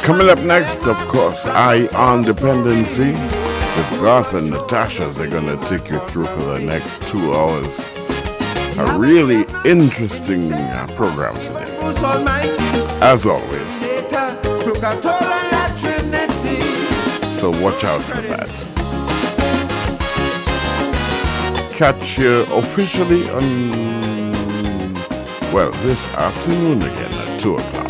Coming up next, of course, I on Dependency with Garth and Natasha. They're going to take you through for the next 2 hours. A really interesting program today. As always. So watch out for that. Catch you officially on, well, this afternoon again at 2 o'clock.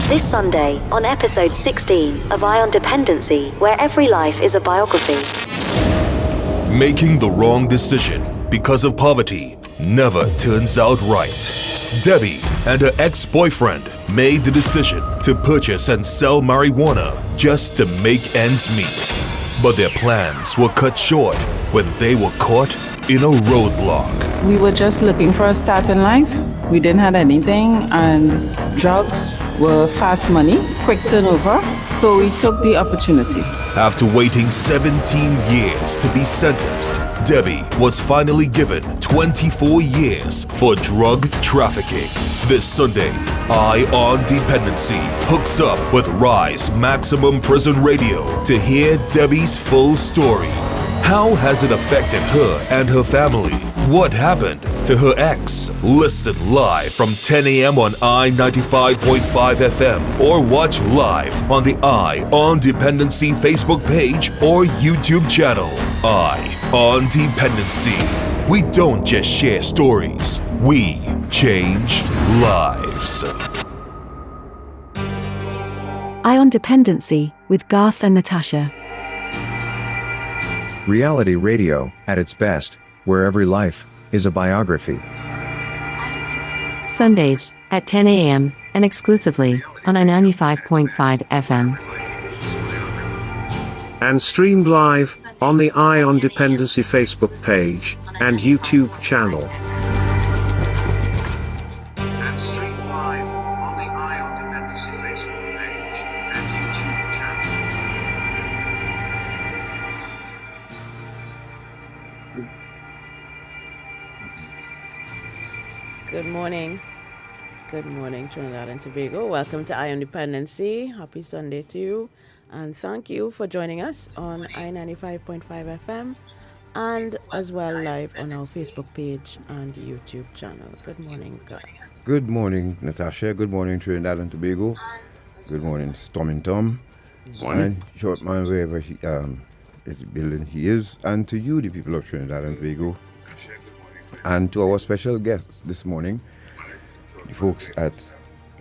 This Sunday on episode 16 of Eye on Dependency, where every life is a biography. Making the wrong decision because of poverty never turns out right. Debbie and her ex-boyfriend made the decision to purchase and sell marijuana just to make ends meet. But their plans were cut short when they were caught in a roadblock. We were just looking for a start in life. We didn't have anything, and drugs were fast money, quick turnover, so we took the opportunity. After waiting 17 years to be sentenced, Debbie was finally given 24 years for drug trafficking. This Sunday, Eye on Dependency hooks up with Rise Maximum Prison Radio to hear Debbie's full story. How has it affected her and her family? What happened to her ex? Listen live from 10 a.m. on I-95.5 FM or watch live on the Eye on Dependency Facebook page or YouTube channel. Eye on Dependency. We don't just share stories, we change lives. Eye on Dependency with Garth and Natasha. Reality radio, at its best, where every life is a biography. Sundays at 10 a.m. and exclusively on I-95.5 FM. And streamed live on the Eye on Dependency Facebook page and YouTube channel. Good morning, Trinidad and Tobago. Welcome to Eye on Dependency. Happy Sunday to you. And thank you for joining us on I-95.5 FM and as well live on our Facebook page and YouTube channel. Good morning, guys. Good morning, Natasha. Good morning, Trinidad and Tobago. Good morning, Storming Tom. And short man wherever he is building he is. And to you, the people of Trinidad and Tobago. And to our special guests this morning, the folks at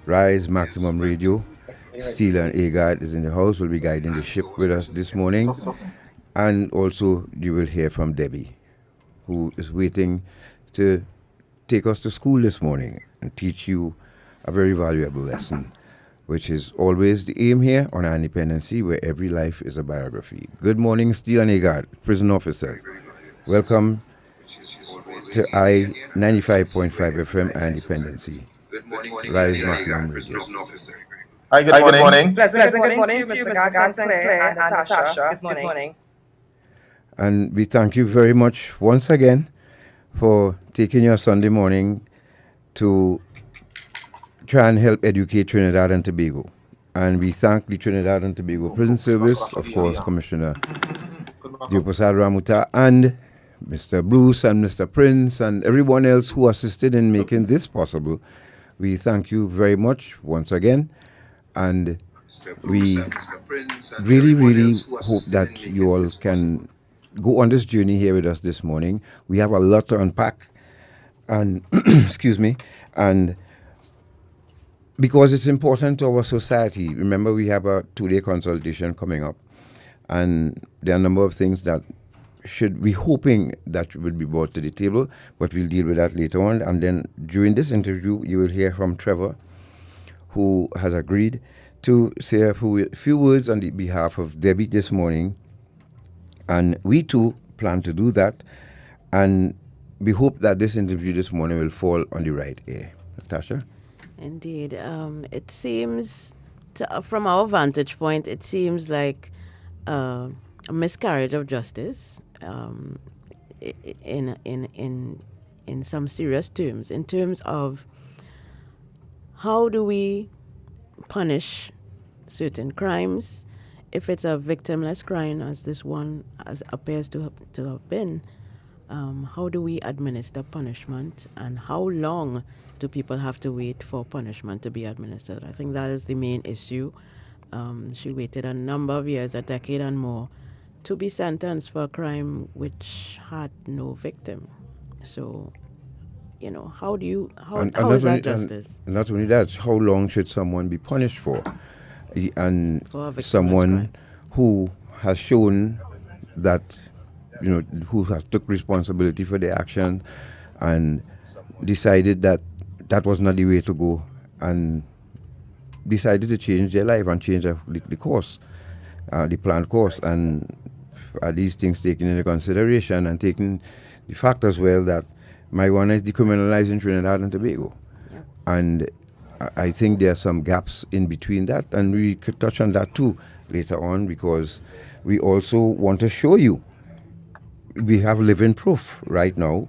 Rise Maximum Radio. Steele and Agard is in the house, will be guiding the ship with us this morning. And also you will hear from Debbie, who is waiting to take us to school this morning and teach you a very valuable lesson, which is always the aim here on our Independency, where every life is a biography. Good morning, Steele and Agard, prison officers. Welcome to I-95.5 FM and Dependency. Rise Maximum Radio. Hi, good morning. Pleasant good morning to Mr. Garth and Natasha. Good morning. And we thank you very much once again for taking your Sunday morning to try and help educate Trinidad and Tobago. And we thank the Trinidad and Tobago Prison Service, of course, Commissioner Diopasad Ramuta, and Mr. Bruce and Mr. Prince and everyone else who assisted in making this possible. We thank you very much once again, and we really hope that you all can go on this journey here with us this morning. We have a lot to unpack, and excuse me, and because it's important to our society. Remember, we have a 2-day consultation coming up, and there are a number of things that should be hoping that will be brought to the table, but we'll deal with that later on. And then during this interview, you will hear from Trevor, who has agreed to say a few words on the behalf of Debbie this morning. And we too plan to do that. And we hope that this interview this morning will fall on the right ear. Natasha? Indeed. It seems, from our vantage point, it seems like a miscarriage of justice in some serious terms, in terms of how do we punish certain crimes. If it's a victimless crime, as this one appears to have been, how do we administer punishment, and how long do people have to wait for punishment to be administered? I think that is the main issue. She waited a number of years, a decade and more, to be sentenced for a crime which had no victim. So, how is that justice? And not only that, how long should someone be punished for? And For a someone crime. who has shown that, who has took responsibility for the action and decided that that was not the way to go, and decided to change their life and change the course, the planned course, and these things taken into consideration, and taking the fact as well that marijuana is decriminalized in Trinidad and Tobago. Yep. And I think there are some gaps in between that, and we could touch on that too later on, because we also want to show you we have living proof right now.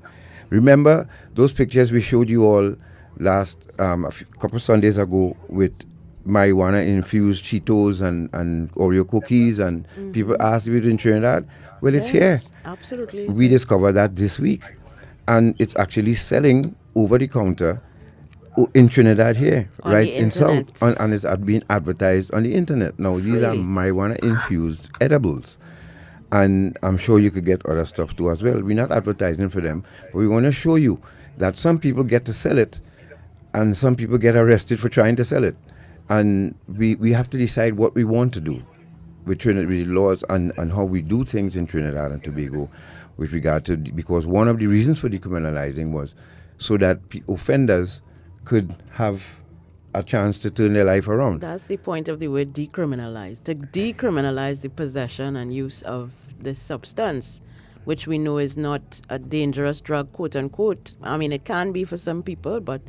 Remember those pictures we showed you all last couple of Sundays ago with marijuana-infused Cheetos and Oreo cookies, and people asked if it in Trinidad. Well, it's here. Absolutely. We discovered that this week, and it's actually selling over the counter in Trinidad here, On right the in South, internet. and it's being advertised on the internet. Now, these are Freely. marijuana-infused edibles, and I'm sure you could get other stuff too as well. We're not advertising for them, but we want to show you that some people get to sell it, and some people get arrested for trying to sell it. And we have to decide what we want to do with Trinidad, with the laws, and how we do things in Trinidad and Tobago with regard to, because one of the reasons for decriminalizing was so that offenders could have a chance to turn their life around. That's the point of the word decriminalize, to decriminalize the possession and use of this substance, which we know is not a dangerous drug, quote unquote. I mean, it can be for some people, but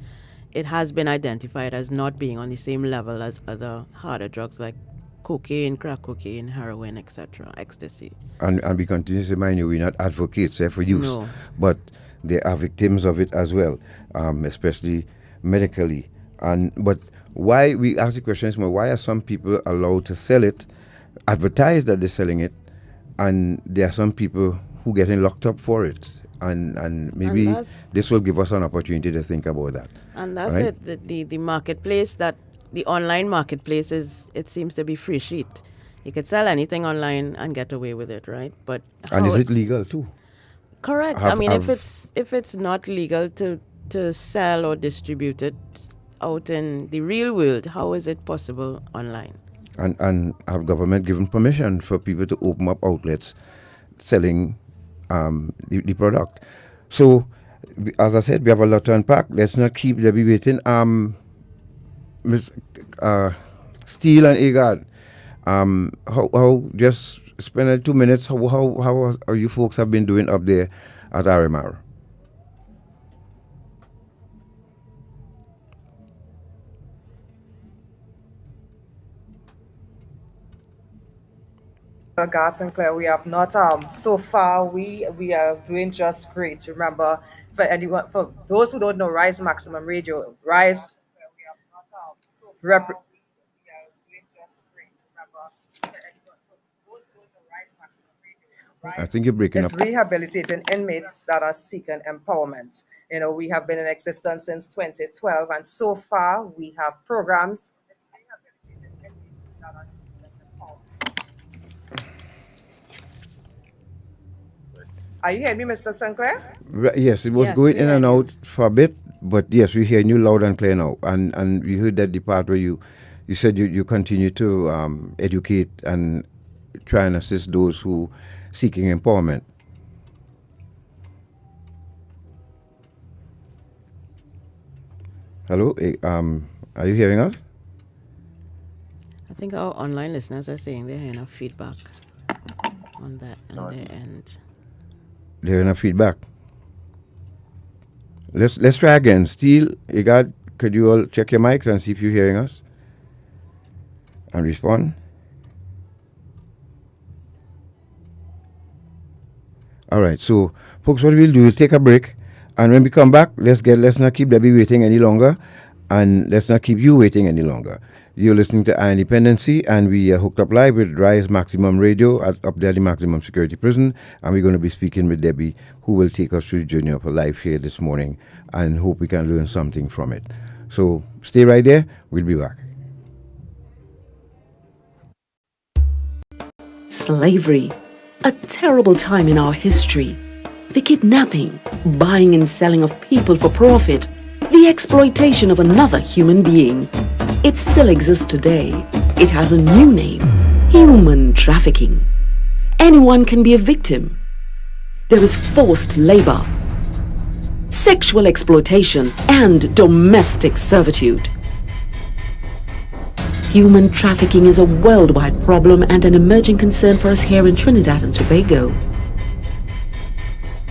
it has been identified as not being on the same level as other harder drugs like cocaine, crack cocaine, heroin, etc., ecstasy. And we continue to remind you, we're not advocates for use, No. but there are victims of it as well, especially medically. But why, we ask the question is more, why are some people allowed to sell it, advertise that they're selling it, and there are some people who getting locked up for it? And maybe And that's- this will give us an opportunity to think about that. And that's Right? it. The marketplace, the online marketplace it seems to be free sheet. You could sell anything online and get away with it, right? But And how is it legal too? correct? I mean, if it's not legal to sell or distribute it out in the real world, how is it possible online? And have government given permission for people to open up outlets selling the product? So, as I said, we have a lot to unpack. Let's not keep Debbie waiting. Ms. Steele and Agard, how just spend 2 minutes. How you folks have been doing up there at RMR? Garth and Claire, we have not so far we are doing just great. Remember, for those who don't know, Rise Maximum Radio, Rise I think you're breaking is up. rehabilitating inmates that are seeking empowerment. We have been in existence since 2012, and so far we have programs. Are you hearing me, Mr. Sinclair? Yes, it was Yes, going we in heard and you. out for a bit, but yes, we hear you loud and clear now. And we heard that the part where you said you continue to educate and try and assist those who seeking empowerment. Hello, are you hearing us? I think our online listeners are saying they're hearing enough feedback on that on their end. There enough feedback. Let's try again. Steele, Igad, could you all check your mics and see if you're hearing us? And respond. All right. So, folks, what we'll do is take a break, and when we come back, let's not keep Debbie waiting any longer, and let's not keep you waiting any longer. You're listening to Our Dependency, and we are hooked up live with Rise Maximum Radio up there at the Maximum Security Prison, and we're going to be speaking with Debbie, who will take us through the journey of her life here this morning, and hope we can learn something from it. So stay right there. We'll be back. Slavery, a terrible time in our history. The kidnapping, buying and selling of people for profit, the exploitation of another human being. It still exists today. It has a new name: human trafficking. Anyone can be a victim. There is forced labor, sexual exploitation, and domestic servitude. Human trafficking is a worldwide problem and an emerging concern for us here in Trinidad and Tobago.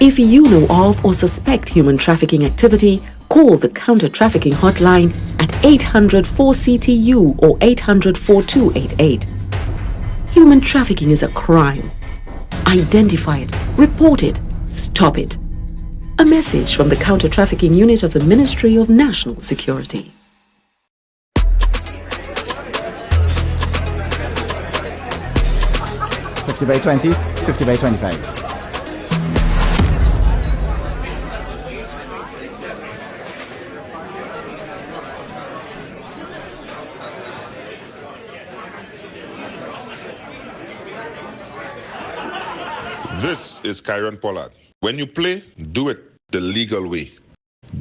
If you know of or suspect human trafficking activity, call the counter-trafficking hotline at 800-4CTU or 800-4288. Human trafficking is a crime. Identify it, report it, stop it. A message from the Counter-Trafficking Unit of the Ministry of National Security. 50 by 20, 50 by 25. This is Kyron Pollard. When you play, do it the legal way.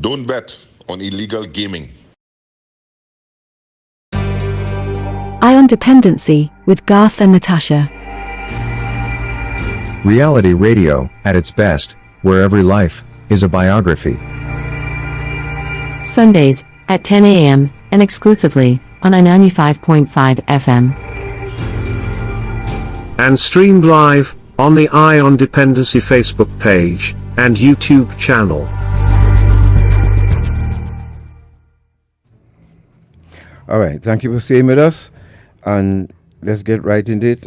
Don't bet on illegal gaming. Ion Dependency with Garth and Natasha. Reality radio, at its best, where every life is a biography. Sundays at 10 a.m. and exclusively on 95.5 FM. And streamed live on the Ion Dependency Facebook page and YouTube channel. All right, thank you for staying with us, and let's get right into it.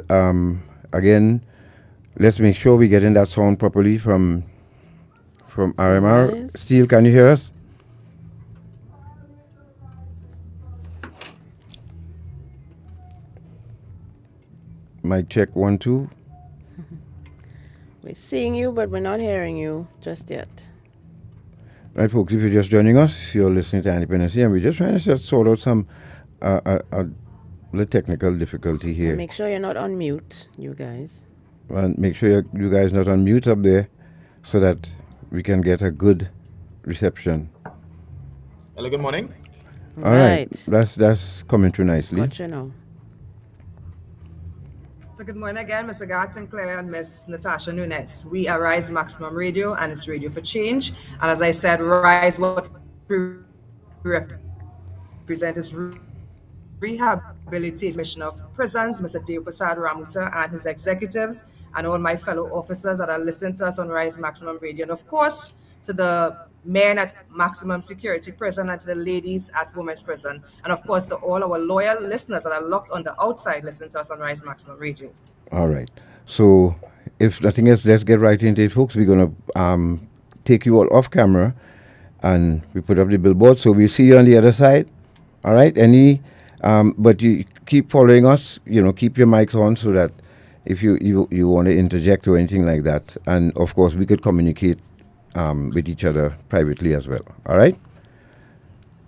Again, let's make sure we get in that sound properly from RMR. Nice. Steel, can you hear us? Mic check 1 2. We're seeing you, but we're not hearing you just yet. Right, folks, if you're just joining us, you're listening to Dependency, and we're just trying to sort out some little technical difficulty here. And make sure you're not on mute, you guys. And make sure you guys not on mute up there, so that we can get a good reception. Hello, good morning. All right. That's coming through nicely. Gotcha now. So good morning again, Mr. Garth Sinclair and Miss Natasha Nunes. We are Rise Maximum Radio, and it's Radio for Change. And as I said, Rise, what we represent is rehabilitation mission of prisons, Mr. Deo Prasad Ramuta and his executives, and all my fellow officers that are listening to us on Rise Maximum Radio. And of course, to the men at Maximum Security Prison and to the ladies at Women's Prison. And of course, to all our loyal listeners that are locked on the outside listening to us on Rise Maximum Radio. All right. So if nothing else, let's get right into it, folks. We're going to take you all off camera, and we put up the billboard. So we'll see you on the other side. All right. But you keep following us, keep your mics on so that if you want to interject or anything like that. And of course, we could communicate with each other privately as well. All right?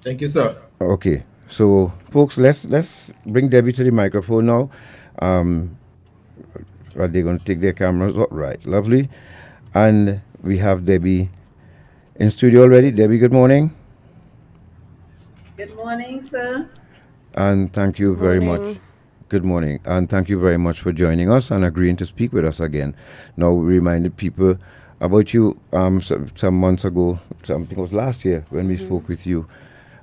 Thank you, sir. Okay. So, folks, let's bring Debbie to the microphone now. Are they going to take their cameras? All right. Lovely. And we have Debbie in studio already. Debbie, good morning. Good morning, sir. And thank you very much. Good morning. And thank you very much for joining us and agreeing to speak with us again. Now, we reminded people about you some months ago. Something was last year when we spoke with you,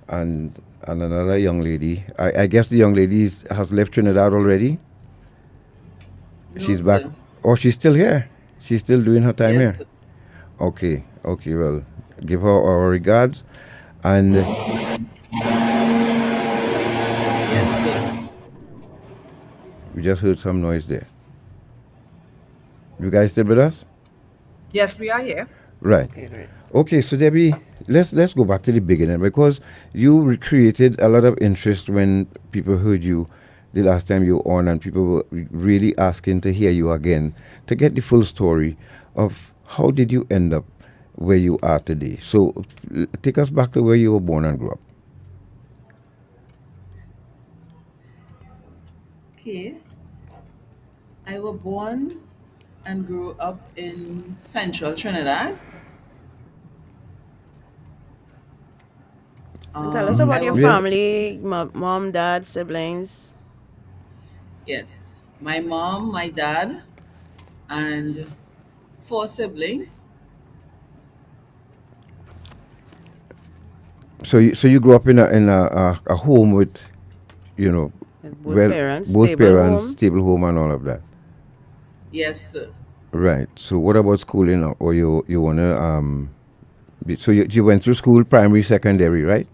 and another young lady. I guess the young lady has left Trinidad already. No, she's sir. back. Oh, she's still here. She's still doing her time Yes, here. Okay. Well, give her our regards, and Yes, sir. we just heard some noise there. You guys still with us? Yes, we are here. Right. Okay, great. Okay, so Debbie, let's go back to the beginning because you created a lot of interest when people heard you the last time you were on, and people were really asking to hear you again to get the full story of how did you end up where you are today. So take us back to where you were born and grew up. Okay. I was born and grew up in central Trinidad. And tell us about I your was Yeah. family, mom, dad, siblings. Yes, my mom, my dad, and four siblings. So you grew up in a home with, you know, With both well, parents, both stable parents, home. stable home, and all of that. Yes, sir. Right. So what about schooling? Or you wanna so you went through school, primary, secondary, right?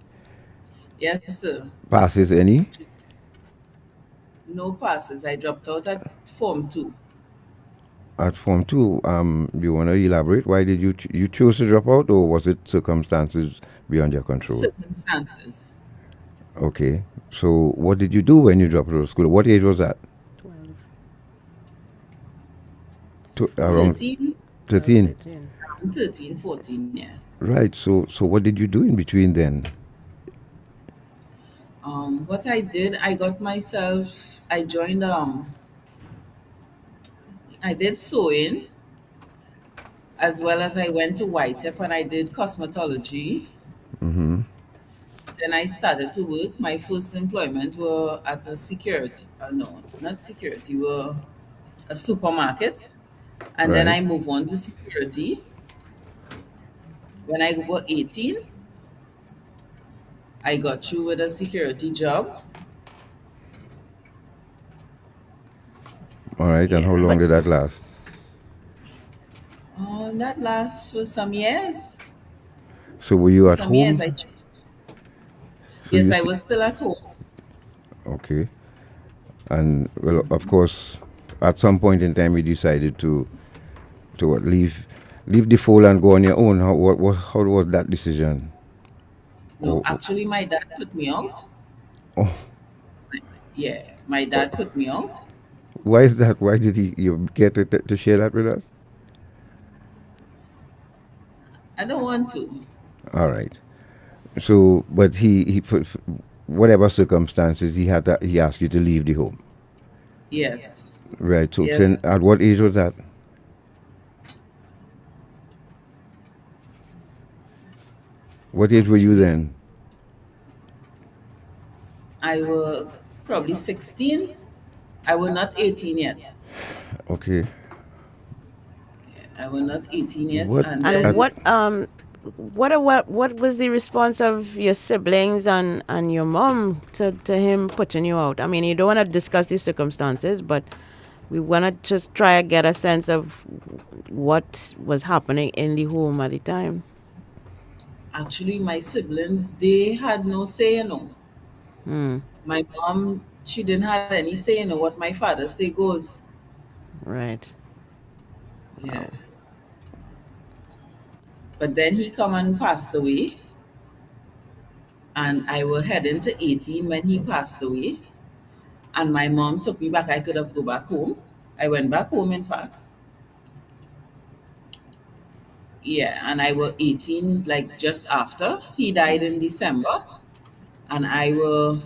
Yes, sir. Passes any? No passes. I dropped out at Form 2. At Form 2, you wanna elaborate? Why did you choose to drop out, or was it circumstances beyond your control? Circumstances. Okay. So what did you do when you dropped out of school? What age was that? 12, Around 13. 13. 13. 13, 14, yeah. Right. So what did you do in between then? What I did, I joined, I did sewing, as well as I went to Whitep and I did cosmetology. Mm-hmm. Then I started to work. My first employment were at a security, no, not security, were a supermarket. And then Right. I moved on to security. When I was 18, I got through with a security job. All right. And how Yeah. long But did that last? That lasts for some years. So were you at Some years home? I, So yes, you I see, was still at home. okay. And well, of course, at some point in time, you decided to what, leave the fold and go on your own. How was that decision? No, Oh, actually, my dad put me out. oh, Yeah, my oh, dad put me out. why is that? Why did you get to share that with us? I don't want to. All right. So, but for whatever circumstances, he asked you to leave the home. Yes, Right. So yes. then, at what age was that? What age were you then? I was probably 16. I was not 18 yet. Okay. I was not 18 yet. What? And and At, then what was the response of your siblings and your mom to him putting you out? I mean, you don't want to discuss the circumstances, but we want to just try to get a sense of what was happening in the home at the time. actually, my siblings, they had no say, Hmm. My mom, she didn't have any say in what my father say goes. Right. Yeah. But then he come and passed away. And I was heading to 18 when he passed away. And my mom took me back. I could have go back home. I went back home, in fact. Yeah, and I was 18, like just after. He died in December. And I was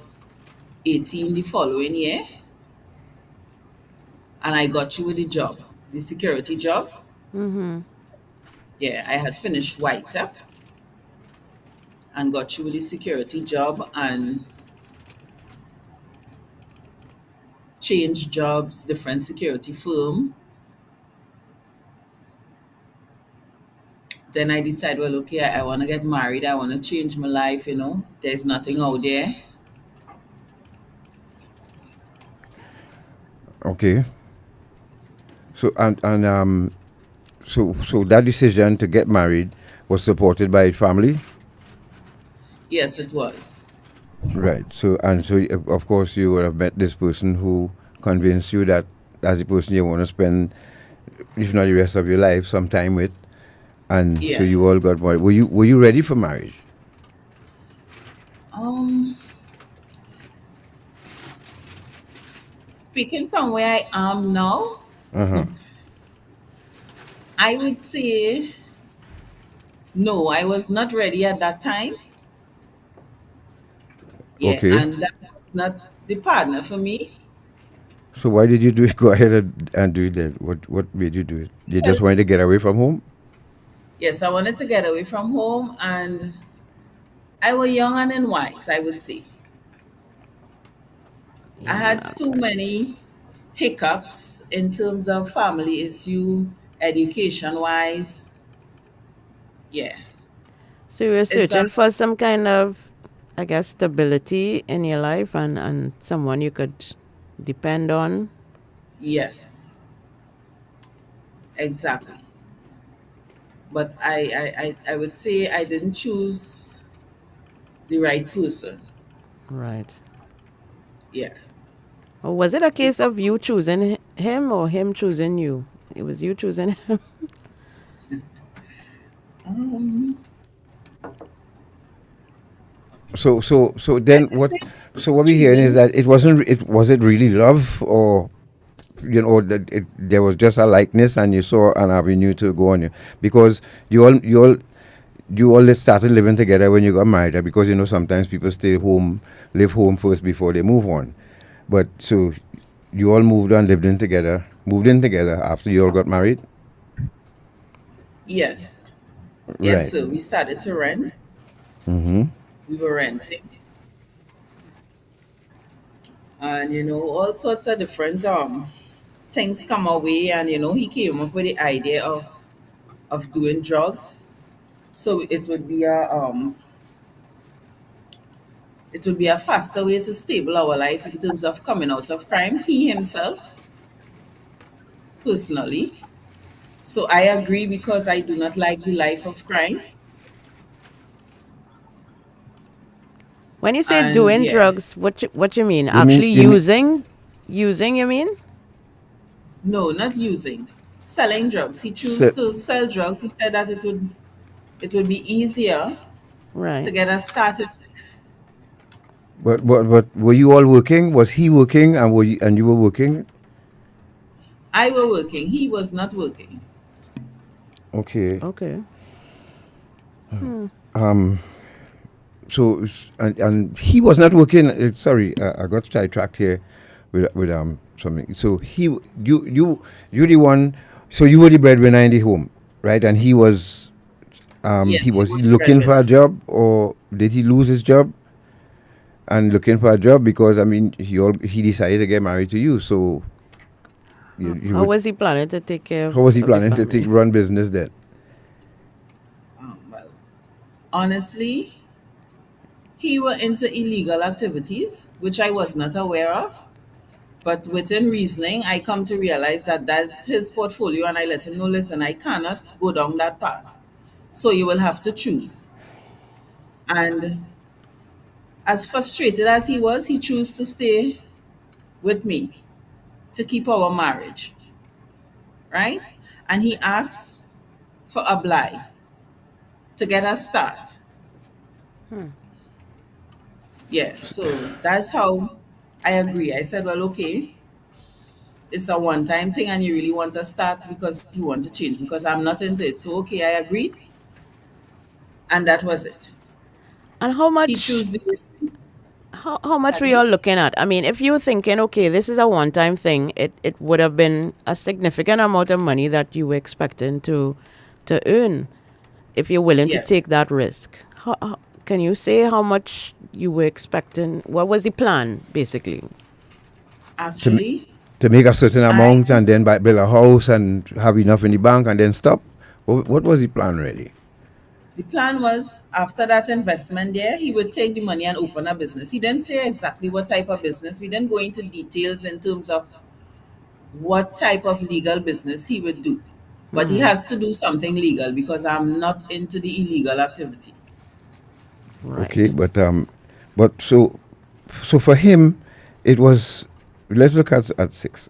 18 the following year. And I got you with the job, the security job. Mm-hmm. Yeah, I had finished Whitep and got you with the security job and changed jobs, different security firm. Then I decided, well, okay, I want to get married. I want to change my life, There's nothing out there. okay. So that decision to get married was supported by family, Yes, it was. right? So of course you would have met this person who convinced you that that's the person you want to spend if not the rest of your life, some time with, and so Yeah. you all got married. Were you ready for marriage? Um, Speaking from where I am now, Uh-huh. I would say no, I was not ready at that time. Yeah, Okay. and that was not the partner for me So why did you do it? Go ahead and do that. What made you do it? You just wanted to because get away from home? yes, I wanted to get away from home, and I was young and unwise, I would say. I Yeah. had too many hiccups in terms of family issue, education wise. Yeah, So you were it's a searching for some kind of, I guess, stability in your life and someone you could depend on. yes, exactly. But I would say I didn't choose the right person. Right. Yeah. Or was it a case Because, of you choosing him or him choosing you? It was you choosing him. um, So I then would what? say So what we're hearing is choosing. that it wasn't. It was it really love, or that there was just a likeness, and you saw an avenue to go on. Because you all started living together when you got married, right? Because sometimes people live home first before they move on. But so you all moved in together after you all got married, Yes. Yes, right? sir. We started to rent. Mm-hmm. We were renting. And all sorts of different things come our way, and he came up with the idea of doing drugs. So it would be a faster way to stable our life in terms of coming out of crime. He himself, personally. So I agree because I do not like the life of crime. When you say And doing yeah, drugs, what you mean? You mean Actually you mean using, you mean? no, not using, selling drugs. He chose so, to sell drugs. He said that it would be easier to Right. get us started. but were you all working? Was he working and you were working? I were working. He was not working. Okay. Okay. Um. So and he was not working. Sorry, I got sidetracked here with something. So you the one. So you were the breadwinner in the home, right? And Yes, he he was was the looking for a breadwinner. job, or did he lose his job and looking for a job because he decided to get married to you. So you How would. was he planning to take care How was he of the planning to family? run business then? Well, honestly, he were into illegal activities, which I was not aware of. But within reasoning, I come to realize that that's his portfolio, and I let him know, listen, I cannot go down that path. So you will have to choose. And as frustrated as he was, he chose to stay with me to keep our marriage, right? And he asked for a blight to get us start. Yeah, so that's how I agree. I said, well, okay, it's a one time thing and you really want to start because you want to change because I'm not into it. So, okay, I agreed. And that was it. And how He much chose the, how much were pardon you all me? looking at? I mean, if you were thinking, okay, this is a one-time thing, it would have been a significant amount of money that you were expecting to earn if you're willing to Yes. take that risk. Can you say how much you were expecting? What was the plan, basically? To Actually, to make a certain I amount and then build a house and have enough in the bank and then stop? What was the plan really? the plan was after that investment there, he would take the money and open a business. He didn't say exactly what type of business. We didn't go into details in terms of what type of legal business he would do. But he has to do something legal because I'm not into the illegal activity. Okay, Right. but so for him, it was. Let's look at six.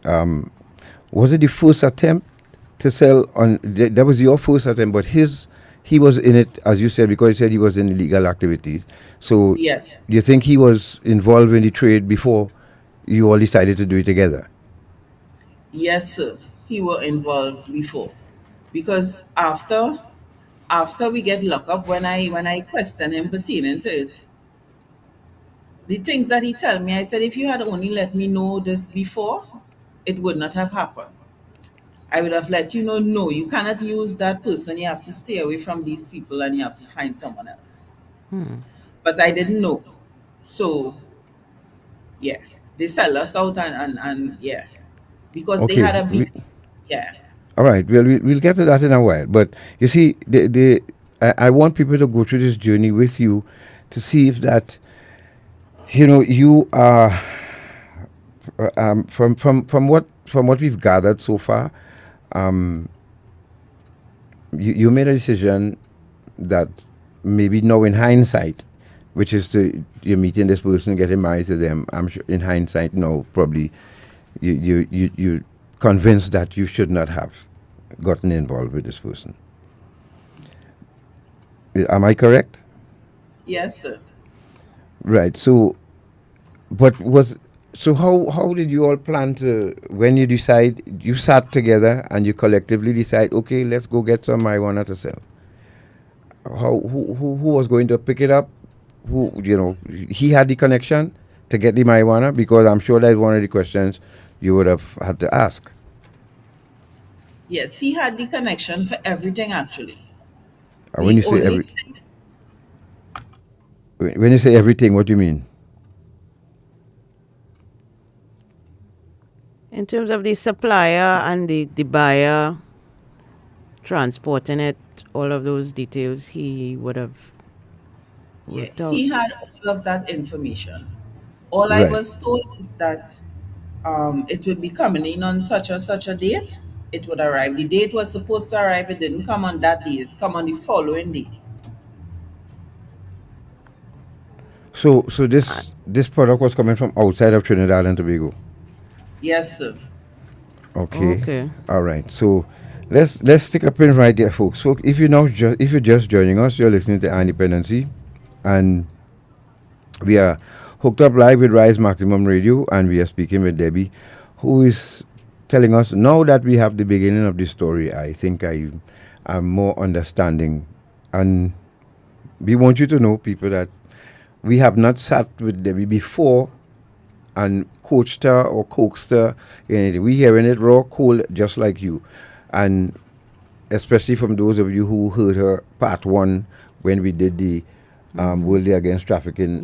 Was it the first attempt to sell on. That was your first attempt, but he was in it, as you said, because you said he was in illegal activities. So Yes. do you think he was involved in the trade before you all decided to do it together? Yes, sir. He were involved before. Because after we get locked up, when I question him pertaining to it, the things that he tell me, I said, if you had only let me know this before, it would not have happened. I would have let you know, no, you cannot use that person. You have to stay away from these people and you have to find someone else. But I didn't know. So, yeah, they sell us out and yeah, because they Okay. had a big, yeah. All right. Well, we'll get to that in a while. But you see, I want people to go through this journey with you to see if that, you are from what we've gathered so far. You made a decision that maybe now in hindsight, which is you're meeting this person, getting married to them. I'm sure in hindsight, no, probably you convinced that you should not have gotten involved with this person. Am I correct? Yes, sir. Right. So, how did you all plan to, when you sat together and you collectively decide, okay, let's go get some marijuana to sell? Who was going to pick it up? He had the connection to get the marijuana, because I'm sure that's one of the questions you would have had to ask. Yes, he had the connection for everything actually. When you say everything, what do you mean? In terms of the supplier and the buyer transporting it, all of those details he would have worked out. He had all of that information. All I Right. was told is that it would be coming in on such and such a date. It would arrive. The date was supposed to arrive. It didn't come on that day. It come on the following day. So this product was coming from outside of Trinidad and Tobago. Yes, sir. Okay. All right. So let's stick a pin right there, folks. So if you're just joining us, you're listening to Independency, and we are hooked up live with Rise Maximum Radio, and we are speaking with Debbie, who is telling us, now that we have the beginning of the story, I think I'm more understanding, and we want you to know, people, that we have not sat with Debbie before and coached her or coaxed her in anything. We hearing it raw, cold, just like you. And especially from those of you who heard her part 1 when we did the World Day Against Trafficking,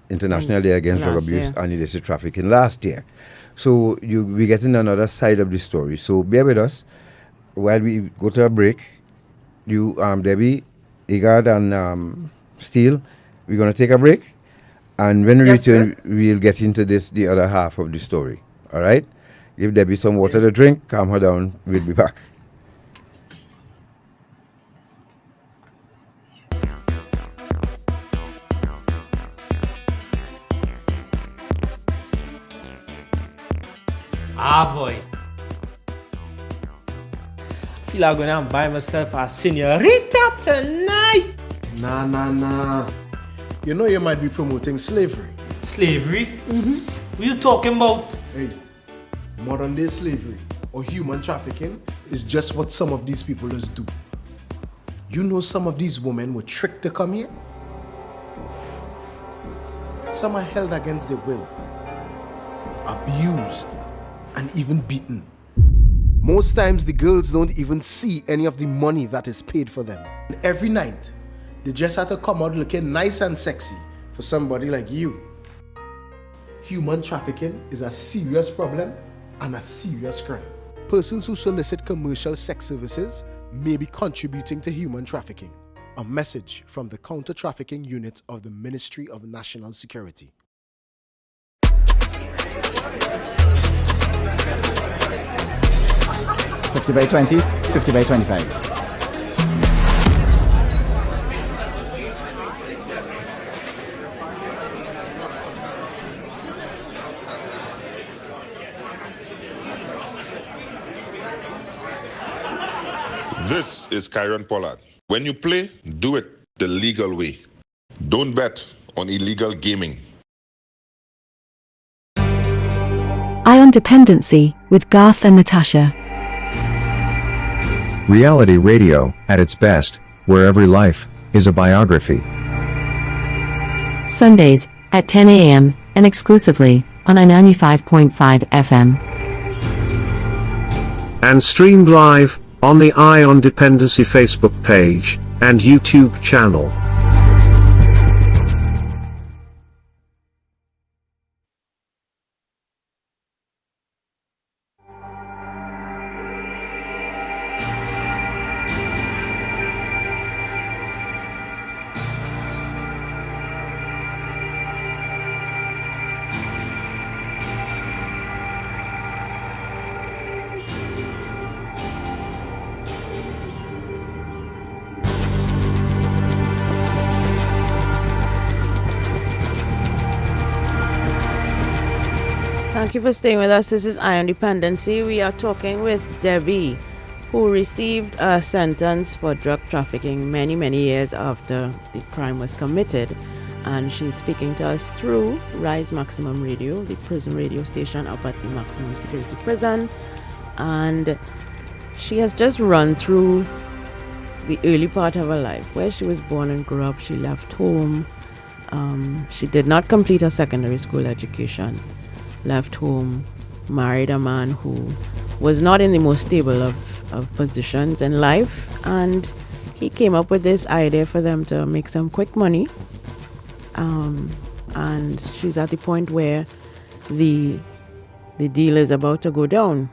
International Day Against Drug Abuse and Illicit Trafficking last year. So we're getting another side of the story. So bear with us while we go to a break. You, Debbie, Igad, and Steele, we're going to take a break. And when we return, we'll get into the other half of the story. All right? Give Debbie some water to drink, calm her down. We'll be back. Ah, boy. I feel like I'm going to buy myself a senorita tonight. Nah. You know you might be promoting slavery. Slavery? What are you talking about? Hey, modern day slavery or human trafficking is just what some of these people just do. You know some of these women were tricked to come here? Some are held against their will, abused, and even beaten. Most times the girls don't even see any of the money that is paid for them. And every night, they just have to come out looking nice and sexy for somebody like you. Human trafficking is a serious problem and a serious crime. Persons who solicit commercial sex services may be contributing to human trafficking. A message from the Counter-Trafficking Unit of the Ministry of National Security. $50 by $20, $50 by $25. This is Kyron Pollard. When you play, do it the legal way. Don't bet on illegal gaming. Ion Dependency with Garth and Natasha. Reality radio, at its best, where every life is a biography. Sundays at 10 a.m. and exclusively on 95.5 FM. And streamed live on the Ion Dependency Facebook page and YouTube channel. Thank you for staying with us. This is Ion Dependency. We are talking with Debbie, who received a sentence for drug trafficking many, many years after the crime was committed. And she's speaking to us through Rise Maximum Radio, the prison radio station up at the maximum security prison. And she has just run through the early part of her life, where she was born and grew up. She left home. She did not complete her secondary school education. Left home, married a man who was not in the most stable of positions in life, and he came up with this idea for them to make some quick money. And she's at the point where the deal is about to go down.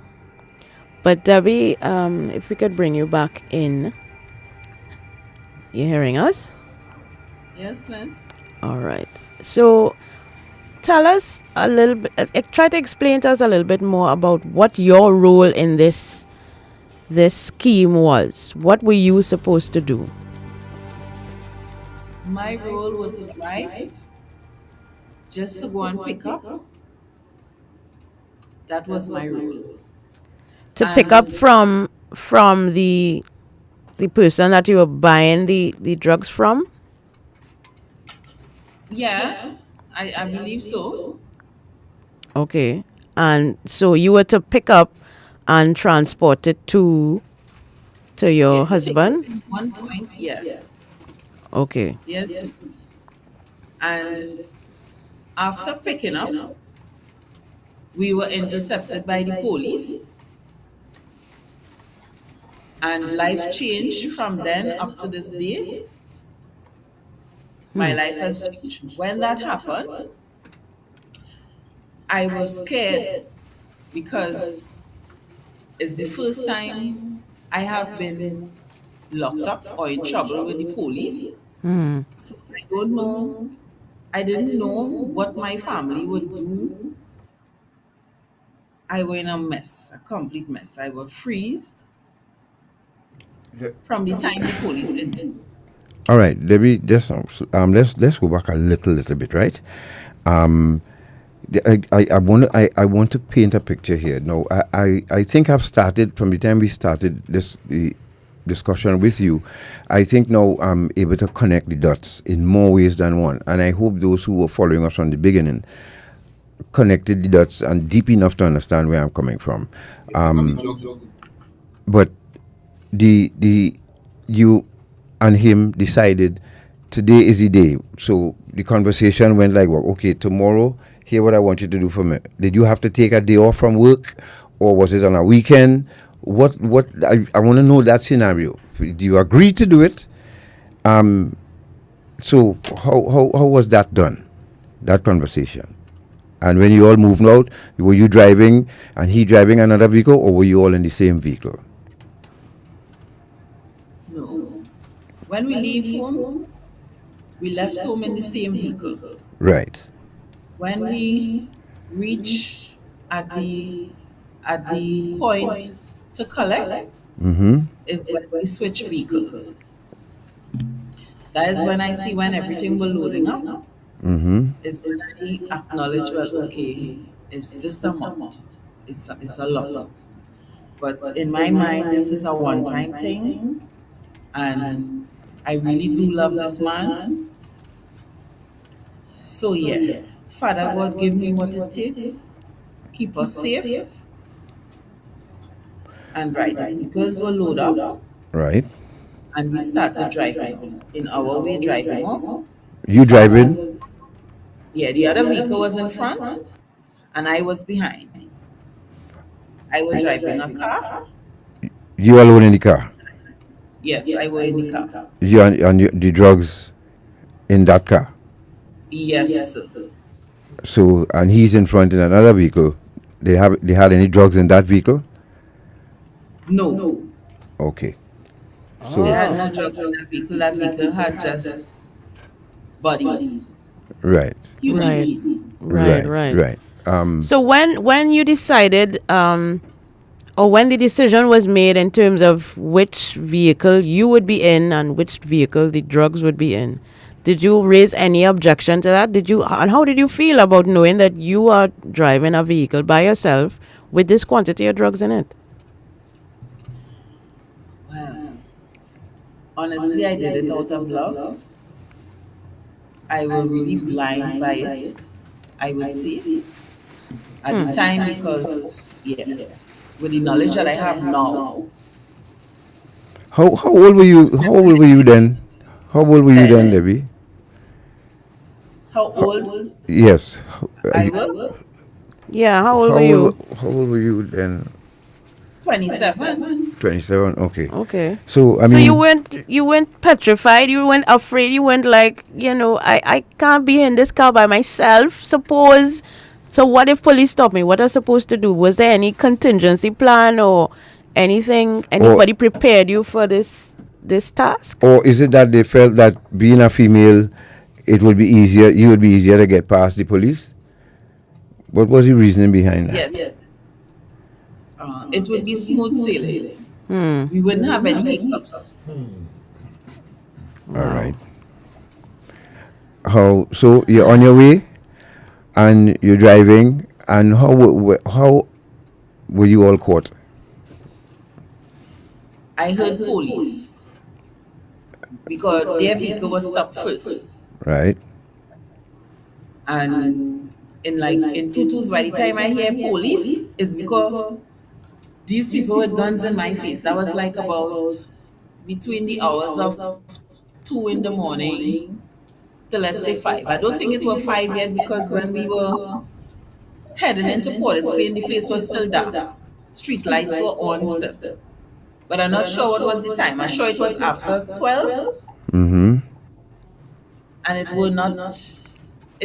But Debbie, if we could bring you back in. You hearing us? Yes, miss. All right. So tell us a little bit, try to explain to us a little bit more about what your role in this scheme was. What were you supposed to do? My role was to drive, just to go and pick up. That was my role. To pick up from the person that you were buying the drugs from? Yeah, I believe so. Okay. And so you were to pick up and transport it to your husband? At one point, yes. Okay. Yes. And after picking up, we were intercepted by the police. And life changed from then up to this day. My life has changed. When that happened, I was scared because it's the first time I have been locked up or in trouble with the police. So I don't know. I didn't know what my family would do. I was in a mess, a complete mess. I was freezed from the time the police entered. All right, Debbie, let's go back a little bit, right? I want to paint a picture here. Now, I think I've started from the time we started the discussion with you. I think now I'm able to connect the dots in more ways than one, and I hope those who were following us from the beginning connected the dots and deep enough to understand where I'm coming from. But you and him decided today is the day. So the conversation went like, well, okay, tomorrow, here what I want you to do for me. Did you have to take a day off from work, or was it on a weekend? What I want to know that scenario. Do you agree to do it? So how was that done? That conversation? And when you all moved out, were you driving and he driving another vehicle, or were you all in the same vehicle? No. When we leave home, we left home in the same vehicle. Right. When we reach at the point to collect, is when we switch vehicles. That is when I see when everything was loading up. Is when I acknowledge, well, okay, it's this amount. It's a lot. But in my mind, this is a one-time thing, and I really do love this man. So yeah, Father God, give me what it takes, keep us safe, and right, the vehicles were loaded up, Right. and we started driving off. In our way driving off, You farmers driving? was, yeah, the other vehicle was in front, and I was behind. I was driving a car. You alone in the car? Yes, I was in the car. You and the drugs in that car? Yes, sir. So, and he's in front in another vehicle. They had any drugs in that vehicle? No. Okay. So they had no drugs in that vehicle. That vehicle had just bodies. Right. Human Right. beings. Right. So when you decided, or when the decision was made in terms of which vehicle you would be in and which vehicle the drugs would be in, did you raise any objection to that? And how did you feel about knowing that you are driving a vehicle by yourself with this quantity of drugs in it? Well, honestly, I did it out of love. I was really blind by it, I would say, at the time, because, yeah, with the knowledge that I have now, How old were you? How old were you then? How old were you then, Debbie? how old Yes. I was? Yeah, how old were you? How old were you then? 27. 27. Okay. Okay. So So you weren't petrified, you weren't afraid, you weren't like, I can't be in this car by myself. Suppose, so what if police stop me? What are supposed to do? Was there any contingency plan or anything? Anybody prepared you for this task? Or is it that they felt that being a female, it would be easier? You would be easier to get past the police. What was the reasoning behind that? Yes. It would be smooth sailing. We wouldn't have any hiccups. All right. So you're on your way, and you're driving, and how were you all caught? I heard police because their vehicle was stopped first. Right. And in tutus, by the time I hear police, it's because these people with guns in my face. That was like about between the hours of 2 in the morning to, let's say, 5. I don't think it was 5 yet, because when we were heading into Port of Spain, the place was still dark. Street lights were on still. But I'm not sure what was the time. I'm sure it was after 12. Mm-hmm. And it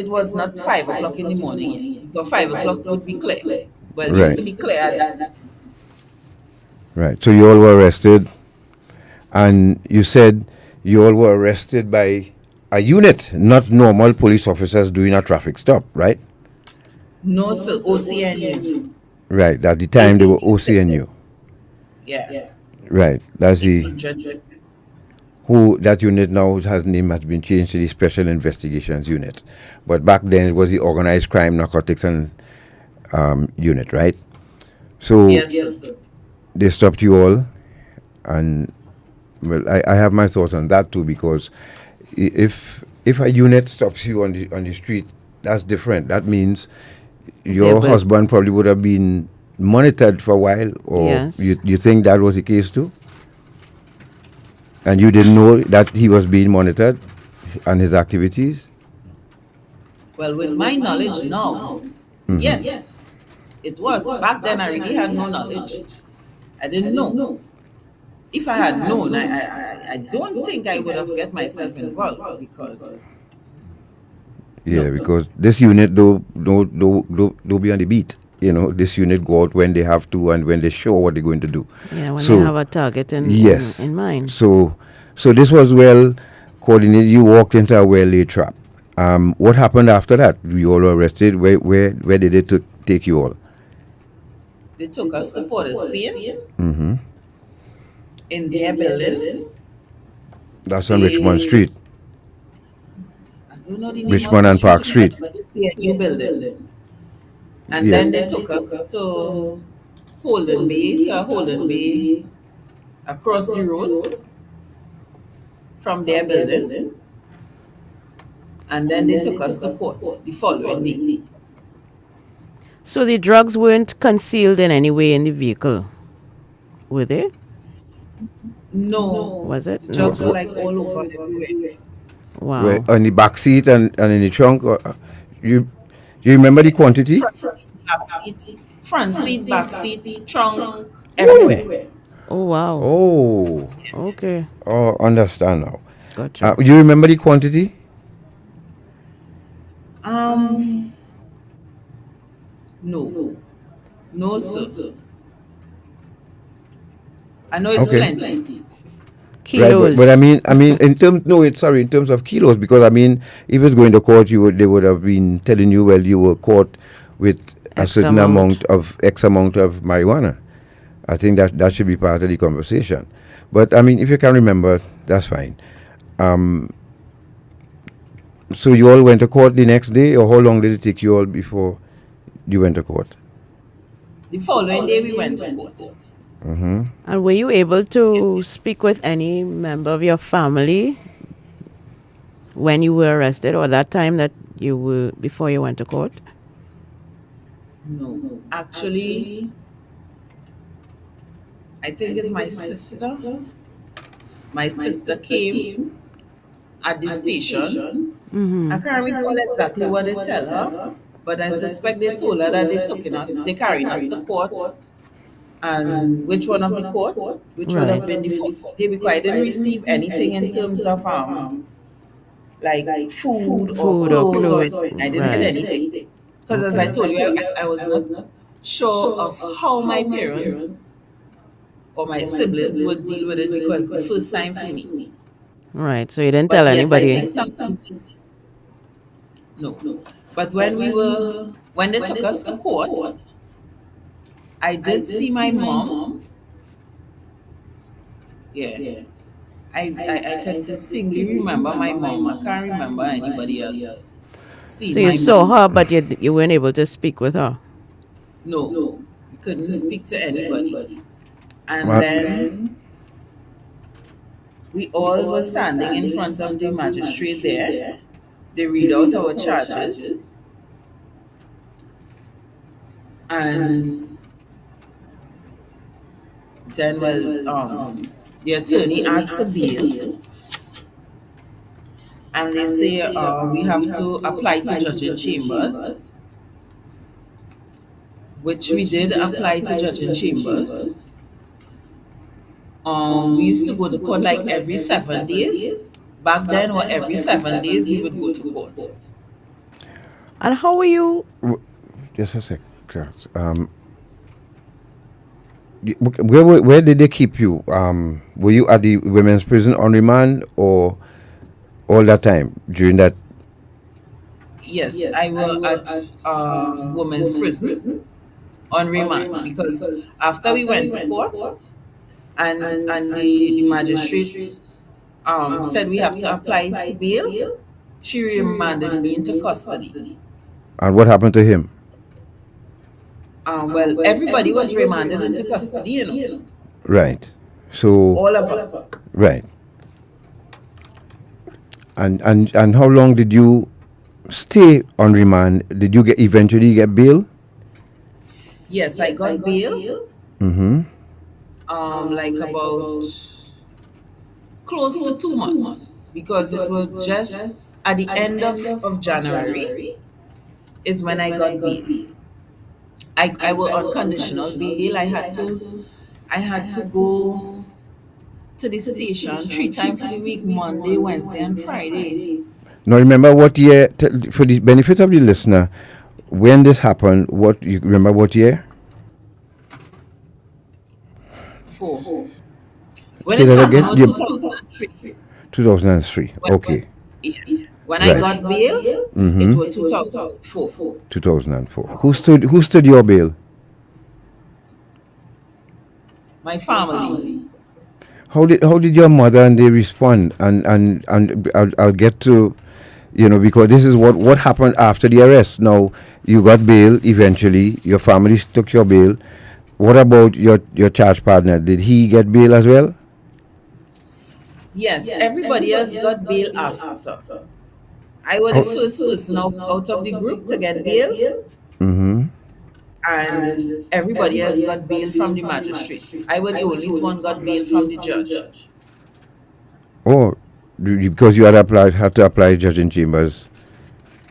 was not 5 o'clock in the morning yet, because 5 o'clock would be clear. Well, it used to be clear at that. Right. So you all were arrested, and you said you all were arrested by a unit, not normal police officers doing a traffic stop, right? No, sir. OCNU. Right. At the time, they were OCNU. Yeah. Right. That's that unit now has been changed to the Special Investigations Unit, but back then it was the Organized Crime, Narcotics and Unit, right? So yes, sir. They stopped you all, and well, I have my thoughts on that too, because if a unit stops you on the street, that's different. That means your husband probably would have been monitored for a while, or yes. you think that was the case too? And you didn't know that he was being monitored and his activities? Well, with my knowledge now, yes, it was. Back then, I really had no knowledge. I didn't know. If I had known, I don't think I would have get myself involved, because. Yeah, because this unit don't be on the beat. This unit go out when they have to and when they're sure what they're going to do. Yeah, when they have a target in mind. So this was well coordinated. You walked into a well-laid trap. What happened after that? You all were arrested. Where did they take you all? They took us to Port of Spain. Mm-hmm. In their building. That's on Richmond Street. I don't know the name Richmond and Park Street. But it's a new building. And then they took us to Holden Bay to Holden Bay across the road from their building. And then they took us to court the following day. So the drugs weren't concealed in any way in the vehicle, were they? No. Was it? The drugs No. were like all over everywhere. Wow. Where, on the back seat and in the trunk? Or, you remember the quantity? Front seat, back seat, trunk, everywhere. Oh, wow. Oh. Okay. Oh, understand now. Gotcha. You remember the quantity? No. No, sir. I know it's plenty. Kilos. Right, but I mean, in terms of kilos, because I mean, if it's going to court, they would have been telling you, well, you were caught with a certain amount of X amount of marijuana. I think that should be part of the conversation. But I mean, if you can remember, that's fine. So you all went to court the next day, or how long did it take you all before you went to court? The following day we went to court. Mm-hmm. And were you able to speak with any member of your family when you were arrested, or that time that you were before you went to court? No. Actually, I think it's my sister. My sister came at the station. I can't recall exactly what they tell her, but I suspect they told her that they carried us to court. And which one of the court, which would have been the fourth day, because I didn't receive anything in terms of like food or clothes. I didn't get anything. Because as I told you, I was not sure of how my parents or my siblings would deal with it, because the first time for me. Right, so you didn't tell anybody. I think no. But when they took us to court, I did see my mom. Yeah. I can distinctly remember my mom. I can't remember anybody else. So you saw her, but you weren't able to speak with her? No. We couldn't speak to anybody. And then we all were standing in front of the magistrate there. They read out our charges. And then, the attorney asked for bail, and they say we have to apply to judge in chambers, which we did apply to judge in chambers. We used to go to court like every 7 days. Back then, or every 7 days, we would go to court. And how were you? Just a sec. Where did they keep you? Were you at the women's prison on remand, or all that time during that? Yes, I was at women's prison on remand, because after we went to court and the magistrate said we have to apply to bail, she remanded me into custody. And what happened to him? Well, everybody was remanded into custody, you know. Right. So all of us. Right. And how long did you stay on remand? Did you eventually get bail? Yes, I got bail. Mm-hmm. Like about close to 2 months, because it was just at the end of January is when I got bail. I was on conditional bail. I had to go to the station 3 times a week, Monday, Wednesday, and Friday. Now remember what year, for the benefit of the listener, when this happened, you remember what year? 4. Say that again? 2003. 2003. Okay. When I got bail, it was 2004. 2004. Who stood your bail? My family. How did your mother and they respond? And I'll get to, because this is what happened after the arrest. Now you got bail eventually. Your family took your bail. What about your charge partner? Did he get bail as well? Yes, everybody else got bail after. I was the first person out of the group to get bail, Mm-hmm. and everybody else got bail from the magistrate. I was the only one got bail from the judge. Oh, because you had to apply judging chambers.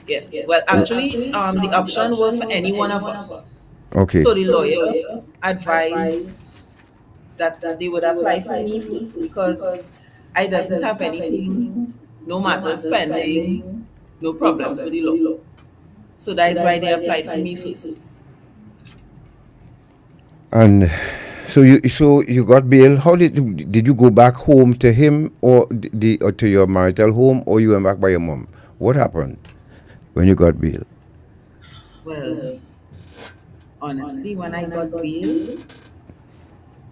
Yes. Well, actually, the option were for any one of us. Okay. So the lawyer advised that they would apply for me first because I doesn't have anything, no matter spending, no problems with the law. So that is why they applied for me first. And so you got bail. How did you go back home to him or to your marital home, or you went back by your mom? What happened when you got bail? Well, honestly, when I got bail,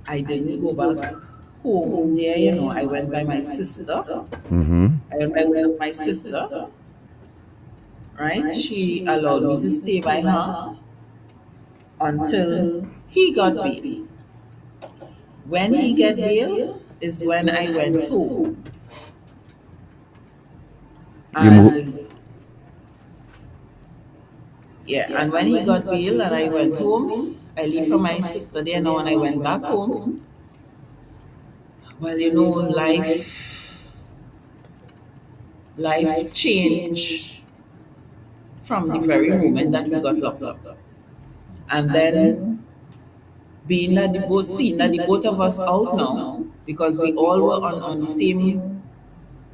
I didn't go back home there. I went by my sister. Mm-hmm. I went by my sister. Right? She allowed me to stay by her until he got bail. When he got bail is when I went home. And and when he got bail and I went home, I leave for my sister there now and I went back home. Well, life changed from the very moment that we got locked up. And then seeing that the both of us out now, because we all were on the same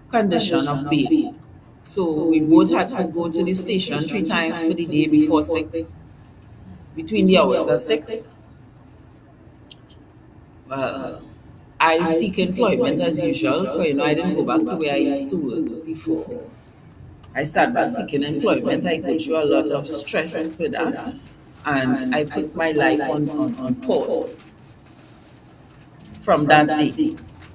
condition of bail. So we both had to go to the station 3 times for the day before 6, between the hours of 6. I seek employment as usual. I didn't go back to where I used to work before. I started back seeking employment. I go through a lot of stress with that. And I put my life on pause. From that day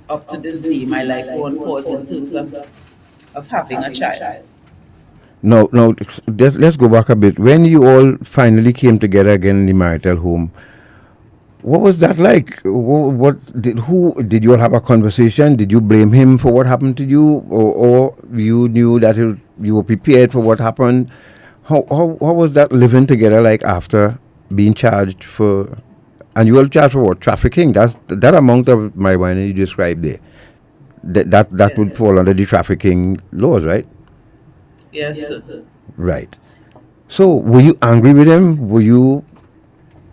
up to this day, my life on pause in terms of having a child. No, let's go back a bit. When you all finally came together again in the marital home, what was that like? Who did you all have a conversation? Did you blame him for what happened to you, or you knew that you were prepared for what happened? How was that living together like after being charged for, and you all charged for what? Trafficking? That amount of marijuana you described there. That yes. Would fall under the trafficking laws, right? Yes, sir. Right. So were you angry with him? Were you,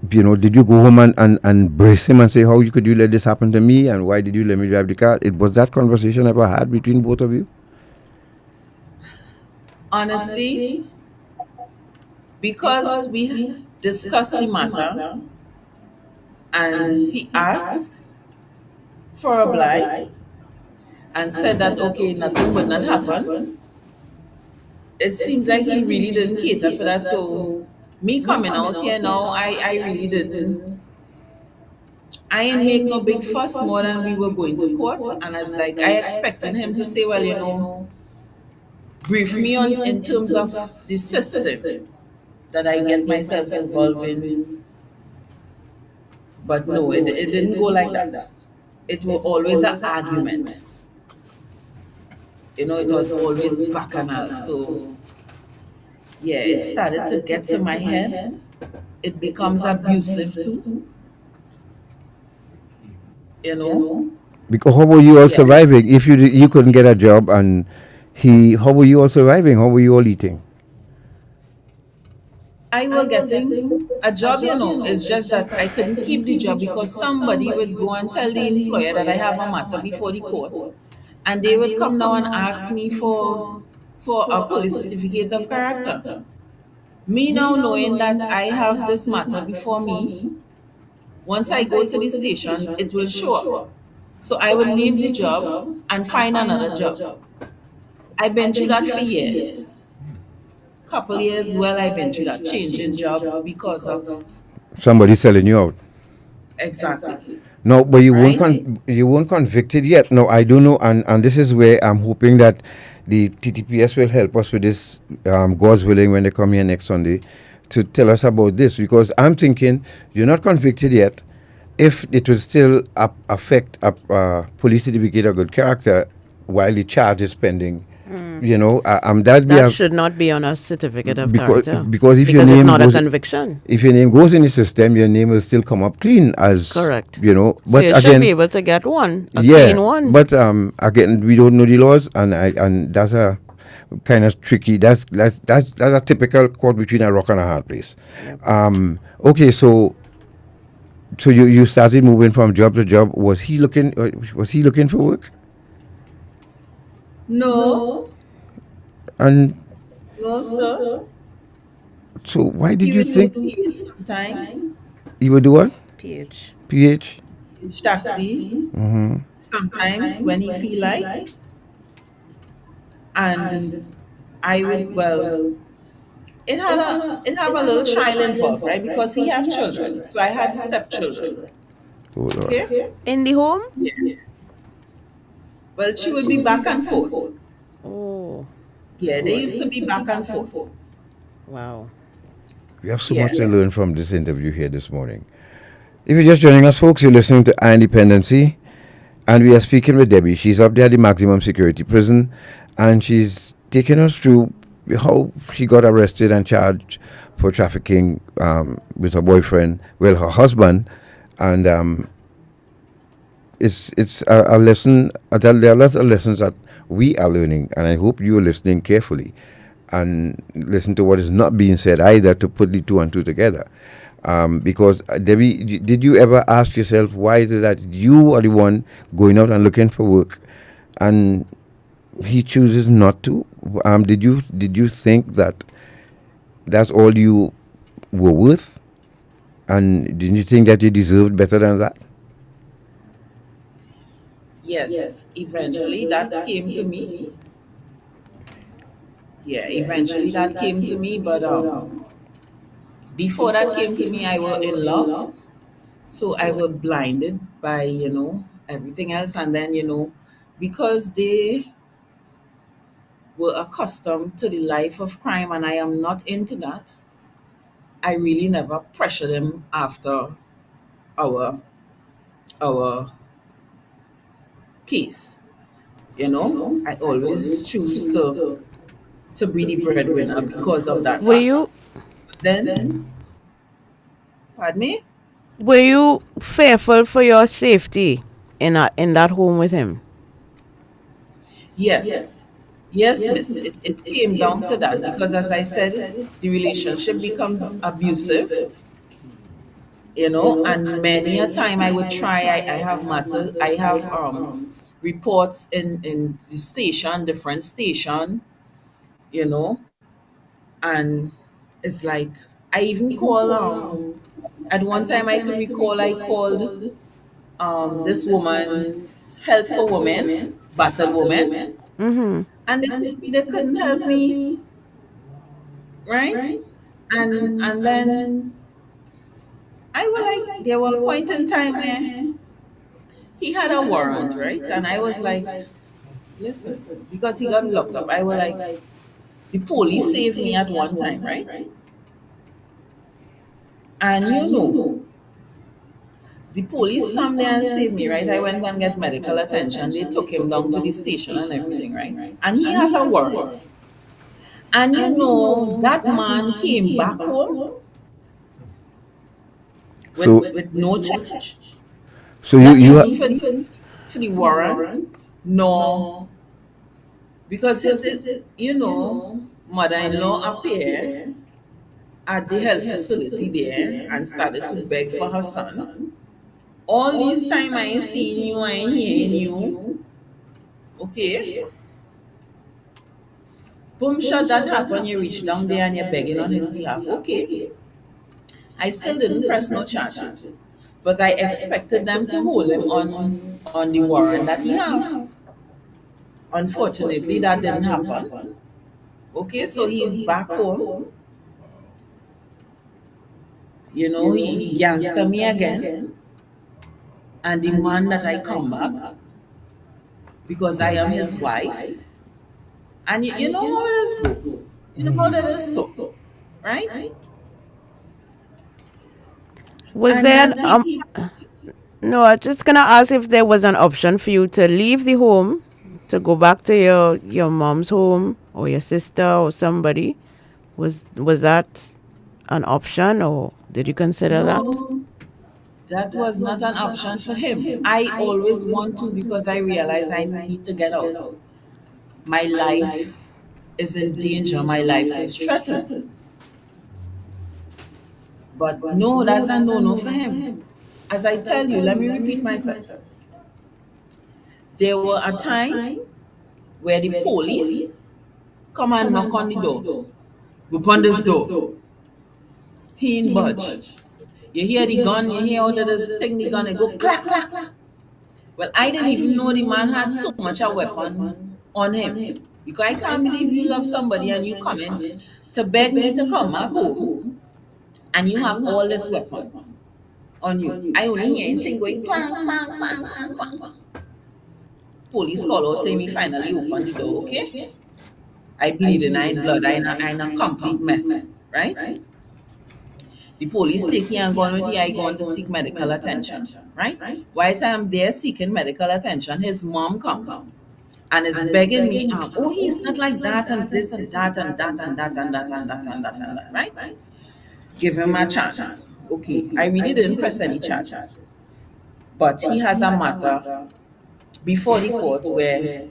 did you go home and brace him and say, how could you let this happen to me, and why did you let me drive the car? Was that conversation ever had between both of you? Honestly, because we discussed the matter and he asked for a blight and said that, okay, nothing would not happen, it seems like he really didn't cater for that. So me coming out here now, I really didn't. I ain't make no big fuss more than we were going to court. And I was like, I expected him to say, well, brief me on in terms of the system that I get myself involved in. But no, it didn't go like that. It was always an argument. It was always bacchanal. So, yeah, it started to get to my head. It becomes abusive too. Because how were you all surviving? If you couldn't get a job and how were you all surviving? How were you all eating? I was getting a job, It's just that I couldn't keep the job because somebody would go and tell the employer that I have a matter before the court. And they would come now and ask me for a police certificate of character. Me now knowing that I have this matter before me, once I go to the station, it will show up. So I would leave the job and find another job. I've been through that for years. Couple years, I've been through that changing job because of somebody selling you out. Exactly. No, but you weren't convicted yet. No, I don't know, and this is where I'm hoping that the TTPS will help us with this, God's willing, when they come here next Sunday, to tell us about this, because I'm thinking you're not convicted yet, if it will still affect a police certificate of good character while the charge is pending, That should not be on a certificate of character. Because if your it's name not goes, a conviction. if your name goes in the system, your name will still come up clean as Correct. But So you again, should be able to get one, a clean one. But again, we don't know the laws, and that's a kind of tricky. That's a typical caught between a rock and a hard place. Okay, so you started moving from job to job. Was he looking for work? No. And No, sir. so why did He you would think do PH sometimes. he would do what? PH. PH? Taxi. Sometimes when he feel like. And I would, it have a little child involved, right? Because he have children. So I had stepchildren. Oh, Lord. Okay? In the home? Yeah. Well, she would be back and forth. Oh. Yeah, they used to be back and forth. Wow. We have so much to learn from this interview here this morning. If you're just joining us, folks, you're listening to Dependency, and we are speaking with Debbie. She's up there at the maximum security prison, and she's taking us through how she got arrested and charged for trafficking with her boyfriend, her husband, and it's a lesson. There are lots of lessons that we are learning, and I hope you are listening carefully and listen to what is not being said either, to put the two and two together. Because Debbie, did you ever ask yourself why is it that you are the one going out and looking for work, and he chooses not to? Did you think that that's all you were worth, and didn't you think that you deserved better than that? Yes, eventually that came to me. Yeah, eventually that came to me, but before that came to me, I was in love. So I was blinded by, everything else. And then, because they were accustomed to the life of crime and I am not into that, I really never pressure them after our case. I always choose to be the breadwinner because of that. Were you? Then, pardon me? Were you fearful for your safety in that home with him? Yes, miss. It came down to that because, as I said, the relationship becomes abusive. And many a time I would try. I have matters. I have reports in the station, different station. And it's like I even call at one time I can recall I called this woman's help for women, battered women, and they couldn't help me, right? And then I was like, there was a point in time where he had a warrant, right? And I was like, listen, because he got locked up, I was like, the police saved me at one time, right? And the police come there and save me, right? I went and get medical attention. They took him down to the station and everything, right? And he has a warrant. And that man came back home with no charge. So for the warrant, no, because his mother-in-law appeared at the health facility there and started to beg for her son. All this time I ain't seen you, I ain't hearing you. Okay. Boom shot that happened, you reach down there and you're begging on his behalf. Okay. I still didn't press no charges. But I expected them to hold him on the warrant that he have. Unfortunately, that didn't happen. Okay, so he's back home. He gangster me again. And demand that I come back because I am his wife. And you know how it is. You know how that is too, right? Was No, I'm just gonna ask if there was an option for you to leave the home, to go back to your mom's home or your sister or somebody. Was that an option, or did you consider that? No, that was not an option for him. I always want to because I realize I need to get out. My life is in danger. My life is threatened. But no, that's a no-no for him. As I tell you, let me repeat myself. There were a time where the police come and knock on the door. Open this door. He ain't budge. You hear the gun, you hear all of this thing, the gun, it go clack, clack. Well, I didn't even know the man had so much a weapon on him. Because I can't believe you love somebody and you come in to beg me to come back home and you have all this weapon on you. I only hear anything going clang, clang, clang, clang, clang. Police call out, tell me finally open the door, okay? I bleeding, I in blood, I in a complete mess, right? The police take you and go with you, I going to seek medical attention, right? Whilst I'm there seeking medical attention, his mom come and is begging me, oh, he's not like that and this and that and that and that and that and that and that and that, right? Give him a chance. Okay, I really didn't press any charges. But he has a matter before the court where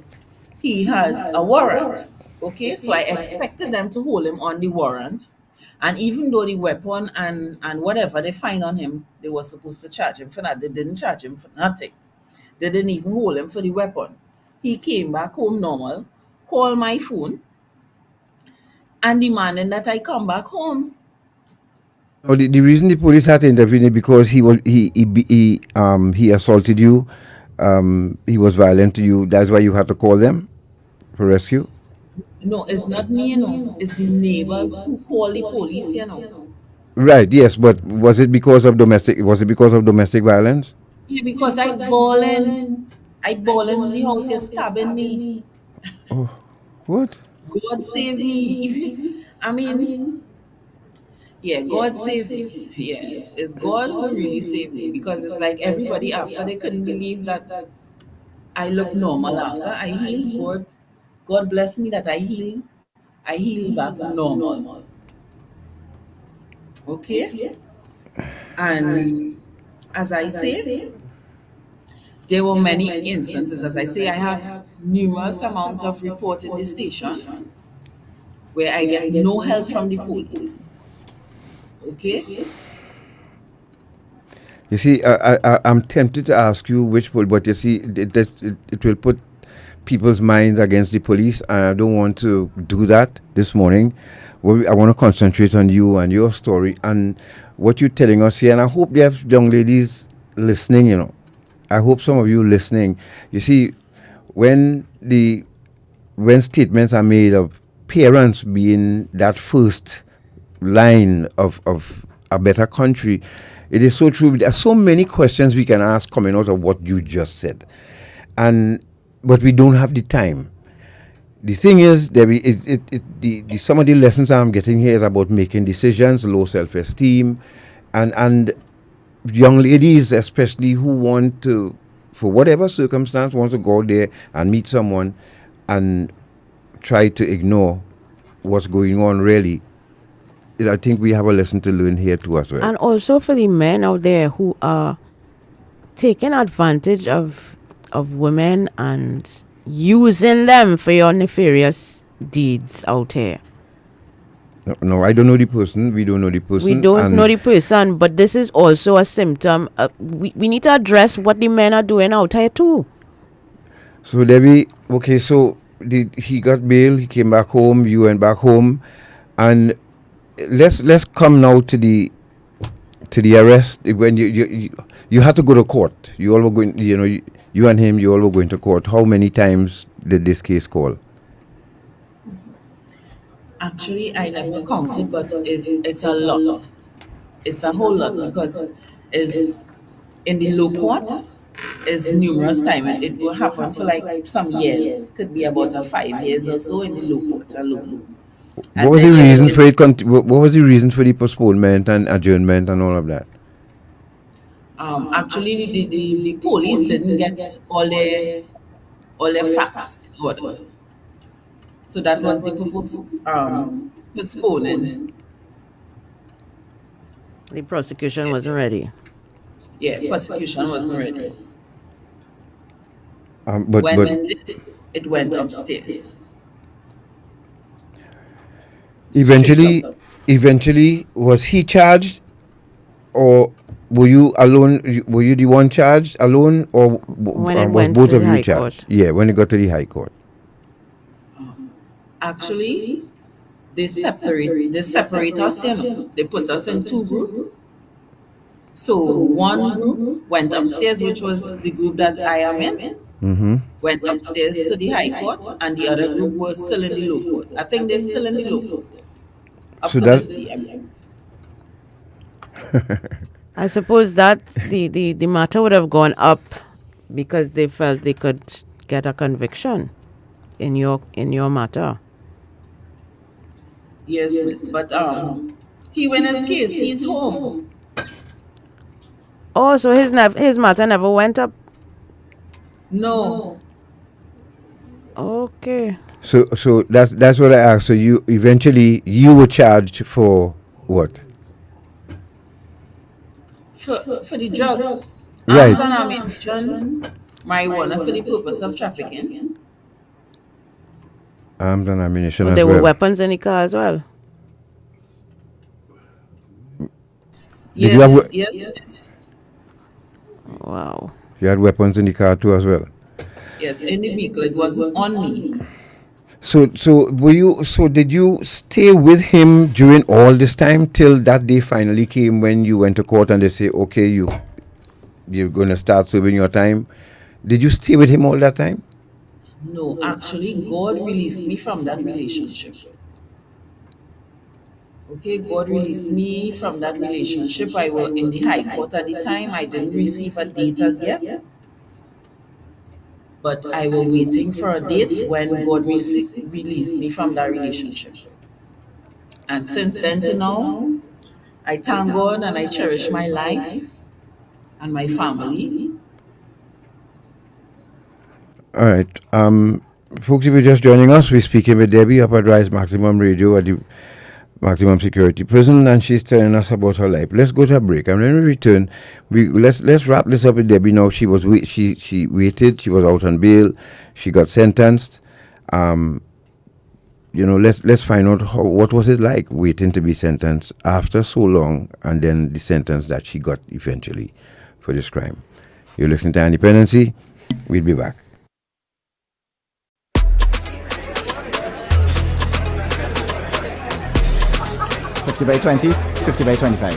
he has a warrant. Okay, so I expected them to hold him on the warrant. And even though the weapon and whatever they find on him, they were supposed to charge him for that. They didn't charge him for nothing. They didn't even hold him for the weapon. He came back home normal, called my phone, and demanding that I come back home. Oh, the reason the police had to intervene is because he assaulted you, he was violent to you. That's why you had to call them for rescue. No, it's not me, you know. It's the neighbors who call the police, you know. Right. Yes, but was it because of domestic? Was it because of domestic violence? Yeah, because I balling in the house, you're stabbing me. Oh, what? God save me. Yeah, God saved me. Yes, it's God who really saved me because it's like everybody after they couldn't believe that I look normal after I healed. God bless me that I heal back normal. Okay? And as I say, there were many instances. As I say, I have numerous amount of reports in the station where I get no help from the police. Okay? You see, I'm tempted to ask you which police, but you see, it will put people's minds against the police, and I don't want to do that this morning. I want to concentrate on you and your story and what you're telling us here. And I hope there are young ladies listening, you know. I hope some of you listening. You see, when statements are made of parents being that first line of a better country, it is so true. There are so many questions we can ask coming out of what you just said, but we don't have the time. The thing is, some of the lessons I'm getting here is about making decisions, low self-esteem, and young ladies especially who want to, for whatever circumstance, want to go there and meet someone and try to ignore what's going on really. I think we have a lesson to learn here too as well. And also for the men out there who are taking advantage of women and using them for your nefarious deeds out here. No, I don't know the person. We don't know the person. We don't know the person, but this is also a symptom. We need to address what the men are doing out here too. So Debbie, okay, so he got bail, he came back home, you went back home, and let's come now to the arrest. When you had to go to court. You all were going, you and him, you all were going to court. How many times did this case call? Actually, I never counted, but it's a lot. It's a whole lot because it's in the low court. It's numerous times. It will happen for like some years. Could be about 5 years or so in the low court alone. What was the reason for it? What was the reason for the postponement and adjournment and all of that? Actually, the police didn't get all their facts in order. So that was the postponing. The prosecution wasn't ready. Yeah, prosecution wasn't ready. But It went upstairs. Eventually, was he charged, or were you alone? Were you the one charged alone, or was both of you charged? Yeah, when it got to the High Court. Actually, they separate us. You know, they put us in two groups. So one group went upstairs, which was the group that I am in. Went upstairs to the High Court, and the other group was still in the low court. I think they're still in the low court. So that's. I suppose that the matter would have gone up because they felt they could get a conviction in your matter. Yes, miss, but he won his case. He's home. Oh, so his matter never went up. No. Okay. So that's what I asked. So you eventually were charged for what? For the drugs. Right. Arms and ammunition, marijuana for the purpose of trafficking. Arms and ammunition as There well. were weapons in the car as well. Yes. Wow. You had weapons in the car too as well. Yes, in the vehicle. It wasn't on me. So did you stay with him during all this time till that day finally came when you went to court and they say, okay, you're going to start serving your time? Did you stay with him all that time? No, actually, God released me from that relationship. Okay, God released me from that relationship. I was in the High Court at the time. I didn't receive a date as yet. But I was waiting for a date when God released me from that relationship. And since then to now, I thank God and I cherish my life and my family. All right. Folks, if you're just joining us, we're speaking with Debbie up at Rise Maximum Radio at the Maximum Security Prison, and she's telling us about her life. Let's go to a break, and when we return, let's wrap this up with Debbie. Now she waited. She was out on bail. She got sentenced. Let's find out what was it like waiting to be sentenced after so long, and then the sentence that she got eventually for this crime. You're listening to Dependency. We'll be back. by 20, 50 by 25.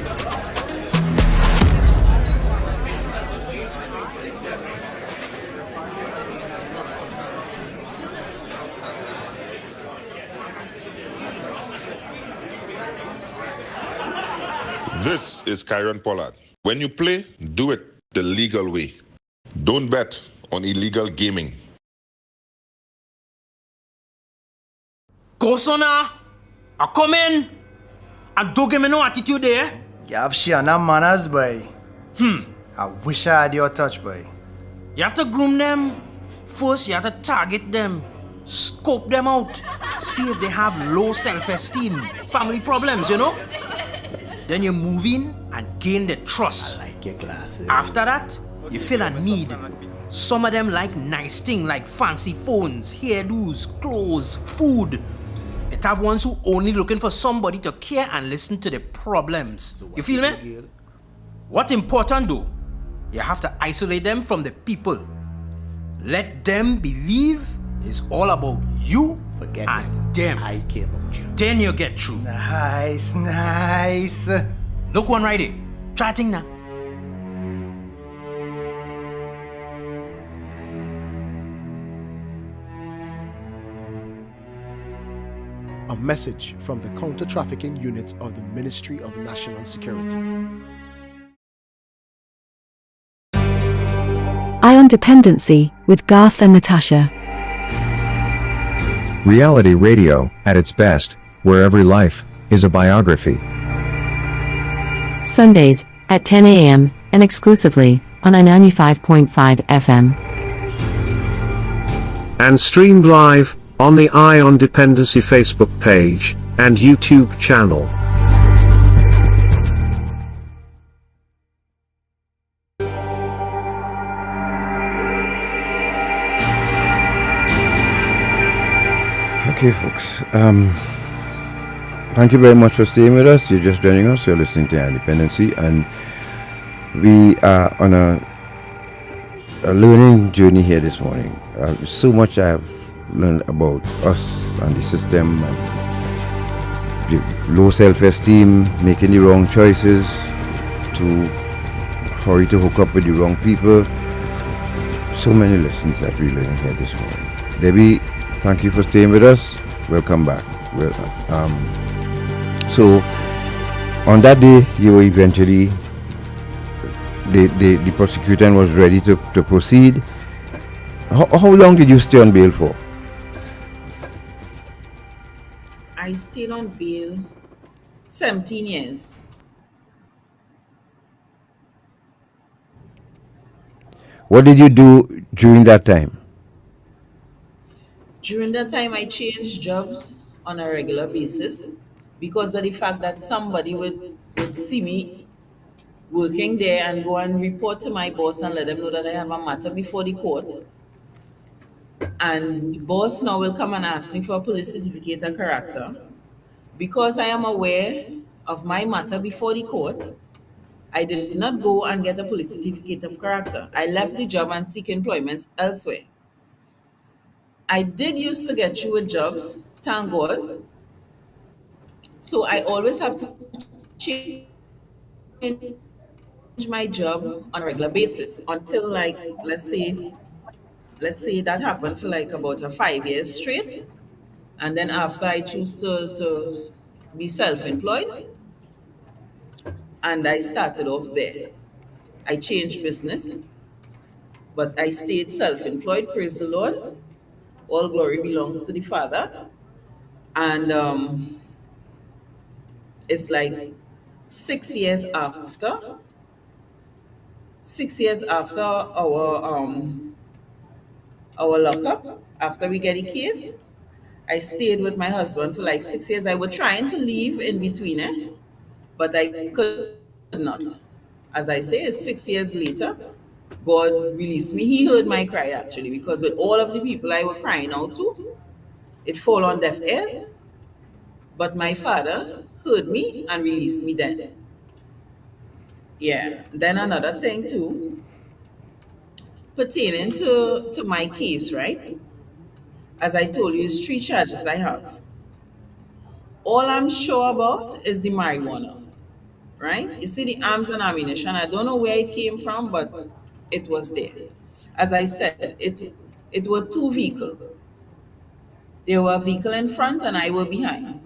This is Kyron Pollard. When you play, do it the legal way. Don't bet on illegal gaming. Go, sona. I come in. And don't give me no attitude there. You have sheer no manners, boy. I wish I had your touch, boy. You have to groom them. First, you have to target them. Scope them out. See if they have low self-esteem. Family problems, you know? Then you move in and gain the trust. I like your glasses. After that, you feel a need. Some of them like nice things like fancy phones, hairdos, clothes, food. It have ones who only looking for somebody to care and listen to the problems. You feel me? What's important though, you have to isolate them from the people. Let them believe it's all about you and them. I care about you. Then you get through. Nice. Look one right here. Try thing now. A message from the counter-trafficking unit of the Ministry of National Security. Ion Dependency with Garth and Natasha. Reality radio, at its best, where every life is a biography. Sundays at 10 a.m. and exclusively on I-95.5 FM. And streamed live on the Ion Dependency Facebook page and YouTube channel. Okay, folks. Thank you very much for staying with us. You're just joining us. You're listening to Dependency, and we are on a learning journey here this morning. So much I have learned about us and the system, and the low self-esteem, making the wrong choices, to hurry to hook up with the wrong people. So many lessons that we're learning here this morning. Debbie, thank you for staying with us. Welcome back. So on that day, you were eventually, the prosecutor was ready to proceed. How long did you stay on bail for? I stayed on bail 17 years. What did you do during that time? During that time, I changed jobs on a regular basis because of the fact that somebody would see me working there and go and report to my boss and let them know that I have a matter before the court. And the boss now will come and ask me for a police certificate of character. Because I am aware of my matter before the court, I did not go and get a police certificate of character. I left the job and seek employment elsewhere. I did used to get through with jobs, thank God. So I always have to change my job on a regular basis until, like, let's say that happened for like about 5 years straight. And then after I choose to be self-employed, and I started off there. I changed business, but I stayed self-employed, praise the Lord. All glory belongs to the Father. And it's like 6 years after our lockup, after we get a case, I stayed with my husband for like 6 years. I was trying to leave in between, but I could not. As I say, 6 years later, God released me. He heard my cry actually, because with all of the people I were crying out to, it fall on deaf ears. But my Father heard me and released me then. Yeah. Then another thing too, pertaining to my case, right? As I told you, it's 3 charges I have. All I'm sure about is the marijuana, right? You see the arms and ammunition. I don't know where it came from, but it was there. As I said, it were 2 vehicles. There were a vehicle in front and I were behind.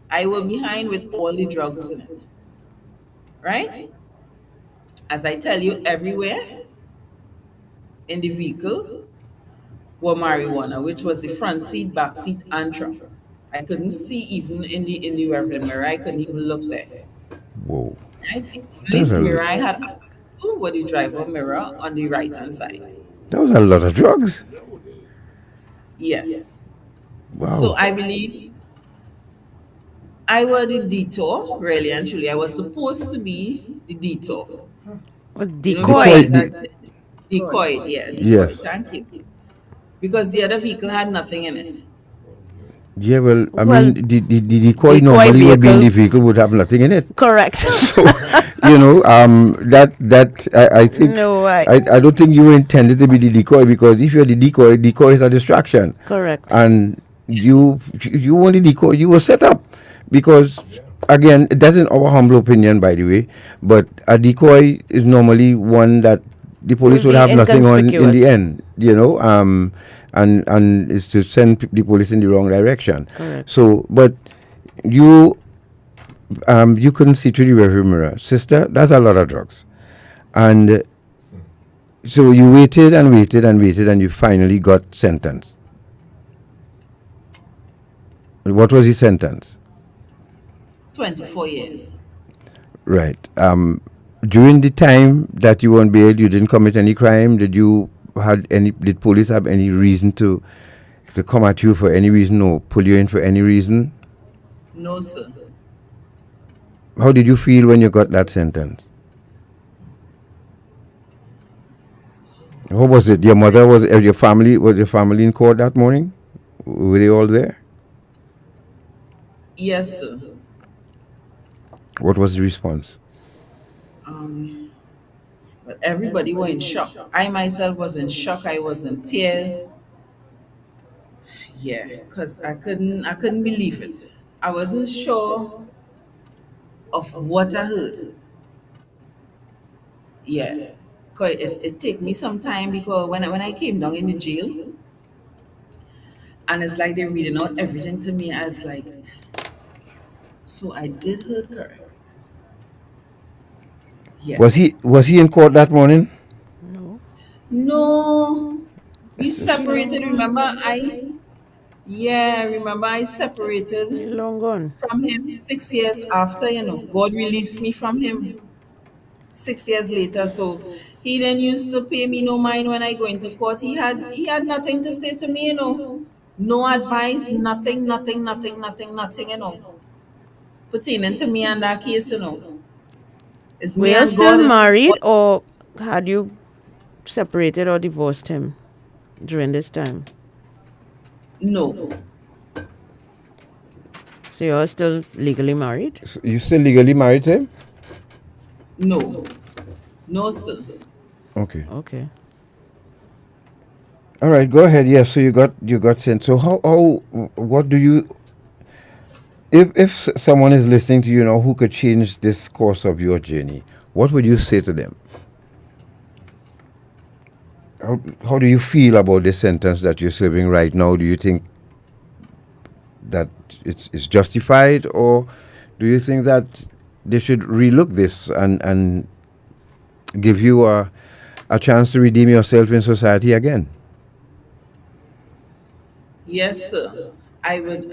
I were behind with all the drugs in it, right? As I tell you, everywhere in the vehicle were marijuana, which was the front seat, back seat, and trunk. I couldn't see even in the rearview mirror. I couldn't even look there. Whoa. Right? The only mirror I had access to was the driver mirror on the right-hand side. That was a lot of drugs. Yes. Wow. So I believe I was the detour, really and truly. I was supposed to be the detour. Decoy. Decoy, yeah. Decoy. Yes. Thank you. Because the other vehicle had nothing in it. Yeah, well, I mean, the decoy normally vehicle would be in the vehicle, would have nothing in it. Correct. So, I think, no, I don't think you were intended to be the decoy, because if you're the decoy is a distraction. Correct. And you only decoy, you were set up, because, again, that's in our humble opinion, by the way, but a decoy is normally one that the police would have nothing on in the end, and is to send the police in the wrong direction. Correct. So, but you couldn't see through the rearview mirror, sister. That's a lot of drugs, and so you waited and waited and waited, and you finally got sentenced. What was the sentence? 24 years. Right. during the time that you were on bail, you didn't commit any crime. Did police have any reason to come at you for any reason or pull you in for any reason? No, sir. How did you feel when you got that sentence? What was it? Your mother your family in court that morning? Were they all there? Yes, sir. What was the response? But everybody were in shock. I myself was in shock. I was in tears. Yeah, because I couldn't believe it. I wasn't sure of what I heard. Yeah, 'cause it took me some time because when I came down in the jail, and it's like they're reading out everything to me, I was like, so I did heard correct. Yeah. Was he in court that morning? No, we That's just- separated. Remember I separated Long gone. from him 6 years after, God released me from him 6 years later. So he then used to pay me no mind when I go into court. He had nothing to say to me, no advice, nothing, pertaining to me and that case. It's Were me you and still God. married, or had you separated or divorced him during this time? No. So you're still legally married? You still legally married to him? No. No, sir. Okay. Okay. All right, go ahead. Yeah, so you got sent. So what do you, if someone is listening to you now who could change this course of your journey, what would you say to them? How do you feel about this sentence that you're serving right now? Do you think that it's justified, or do you think that they should relook this and give you a chance to redeem yourself in society again? Yes, sir. I would.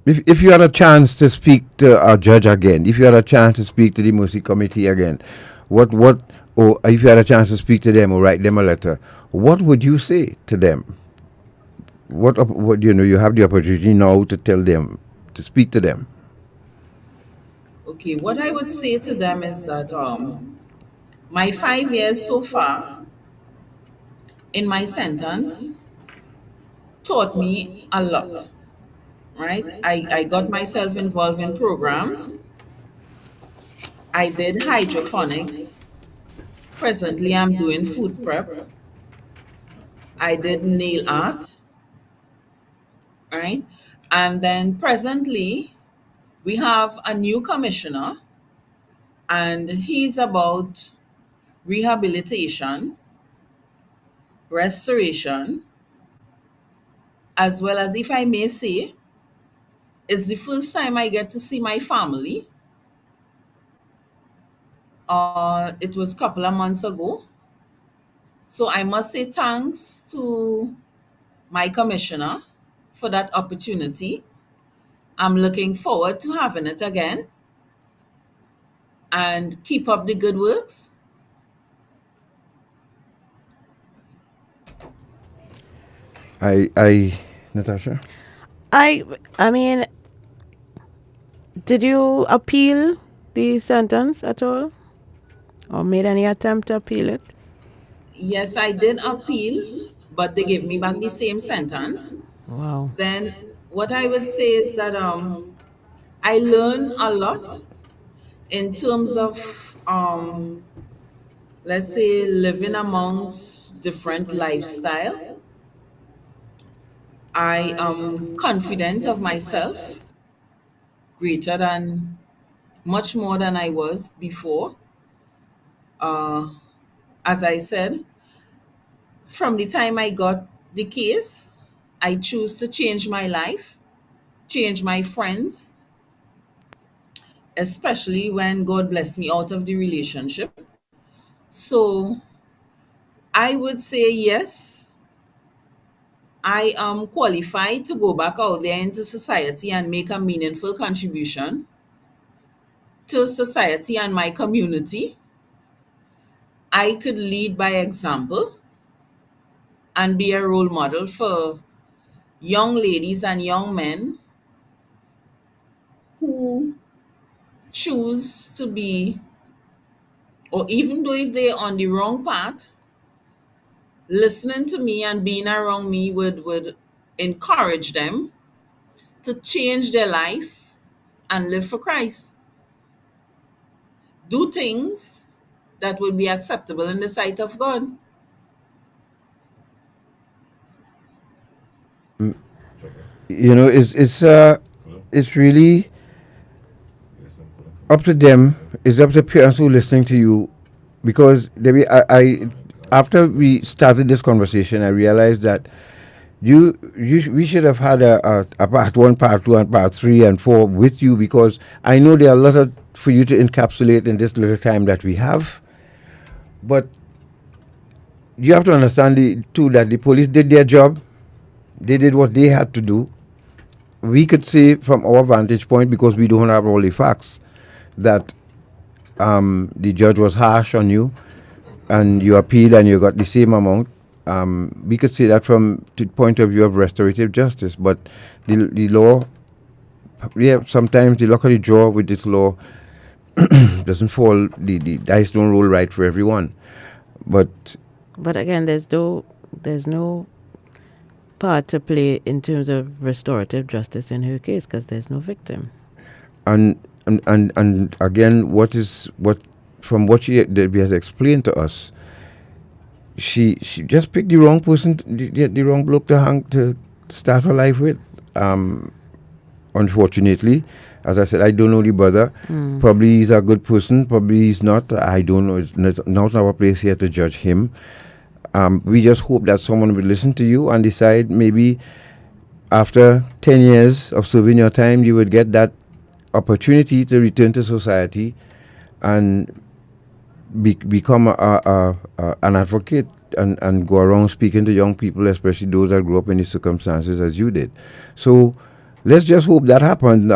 If you had a chance to speak to our judge again, if you had a chance to speak to the Mercy Committee again, or if you had a chance to speak to them or write them a letter, what would you say to them? What you have the opportunity now to tell them, to speak to them. Okay, what I would say to them is that my 5 years so far in my sentence taught me a lot. Right? I got myself involved in programs. I did hydroponics. Presently, I'm doing food prep. I did nail art. Right? And then presently, we have a new commissioner, and he's about rehabilitation, restoration, as well as, if I may say, it's the first time I get to see my family. It was a couple of months ago. So I must say thanks to my commissioner for that opportunity. I'm looking forward to having it again. And keep up the good works. Natasha? I mean, did you appeal the sentence at all? Or made any attempt to appeal it? Yes, I did appeal, but they gave me back the same sentence. Wow. Then what I would say is that I learned a lot in terms of, let's say, living amongst different lifestyle. I am confident of myself, much more than I was before. As I said, from the time I got the case, I choose to change my life, change my friends, especially when God blessed me out of the relationship. So I would say yes, I am qualified to go back out there into society and make a meaningful contribution to society and my community. I could lead by example and be a role model for young ladies and young men who choose to be, or even though if they're on the wrong path, listening to me and being around me would encourage them to change their life and live for Christ. Do things that would be acceptable in the sight of God. You know, it's really up to them. It's up to parents who are listening to you, because I after we started this conversation, I realized that we should have had a part 1, part 2, and part 3 and 4 with you, because I know there are a lot of for you to encapsulate in this little time that we have. But you have to understand too that the police did their job. They did what they had to do. We could say from our vantage point, because we don't have all the facts, that the judge was harsh on you and you appealed and you got the same amount. We could say that from the point of view of restorative justice, but the law, sometimes the luck of the draw with this law doesn't fall, the dice don't roll right for everyone. But again, there's no part to play in terms of restorative justice in her case, because there's no victim. And again, from what she has explained to us, she just picked the wrong person, the wrong bloke to start her life with. Unfortunately, as I said, I don't know the brother. Probably he's a good person, probably he's not. I don't know. It's not our place here to judge him. We just hope that someone will listen to you and decide maybe after 10 years of serving your time, you would get that opportunity to return to society and become an advocate and go around speaking to young people, especially those that grew up in the circumstances as you did. So let's just hope that happened.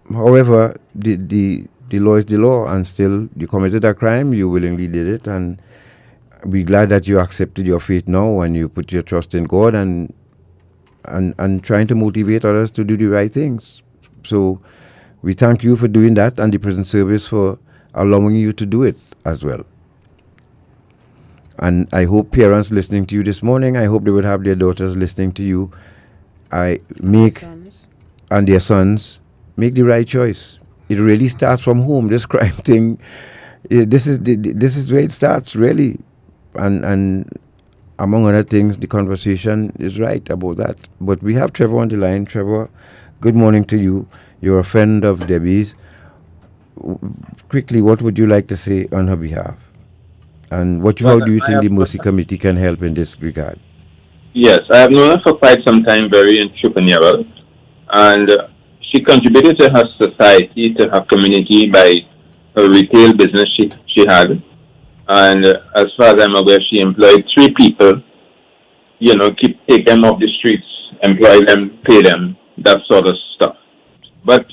However, the law is the law, and still you committed a crime, you willingly did it, and we're glad that you accepted your fate now and you put your trust in God and trying to motivate others to do the right things. So we thank you for doing that, and the prison service for allowing you to do it as well. And I hope parents listening to you this morning, I hope they would have their daughters listening to you. And their sons make the right choice. It really starts from home. This crime thing, this is where it starts, really. And among other things, the conversation is right about that. But we have Trevor on the line. Trevor, good morning to you. You're a friend of Debbie's. Quickly, what would you like to say on her behalf? And how do you think the Mercy Committee can help in this regard? Yes, I have known her for quite some time, very entrepreneurial. And she contributed to her society, to her community by a retail business she had. And as far as I'm aware, she employed 3 people, take them off the streets, employ them, pay them, that sort of stuff. But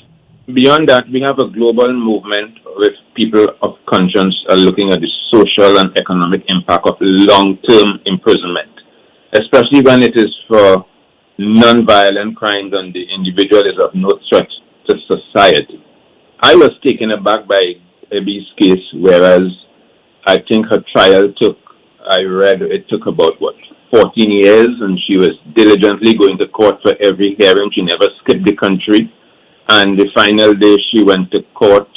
beyond that, we have a global movement with people of conscience are looking at the social and economic impact of long-term imprisonment, especially when it is for non-violent crimes and the individual is of no threat to society. I was taken aback by Abby's case, whereas I think her trial took about 14 years, and she was diligently going to court for every hearing. She never skipped the country. And the final day she went to court,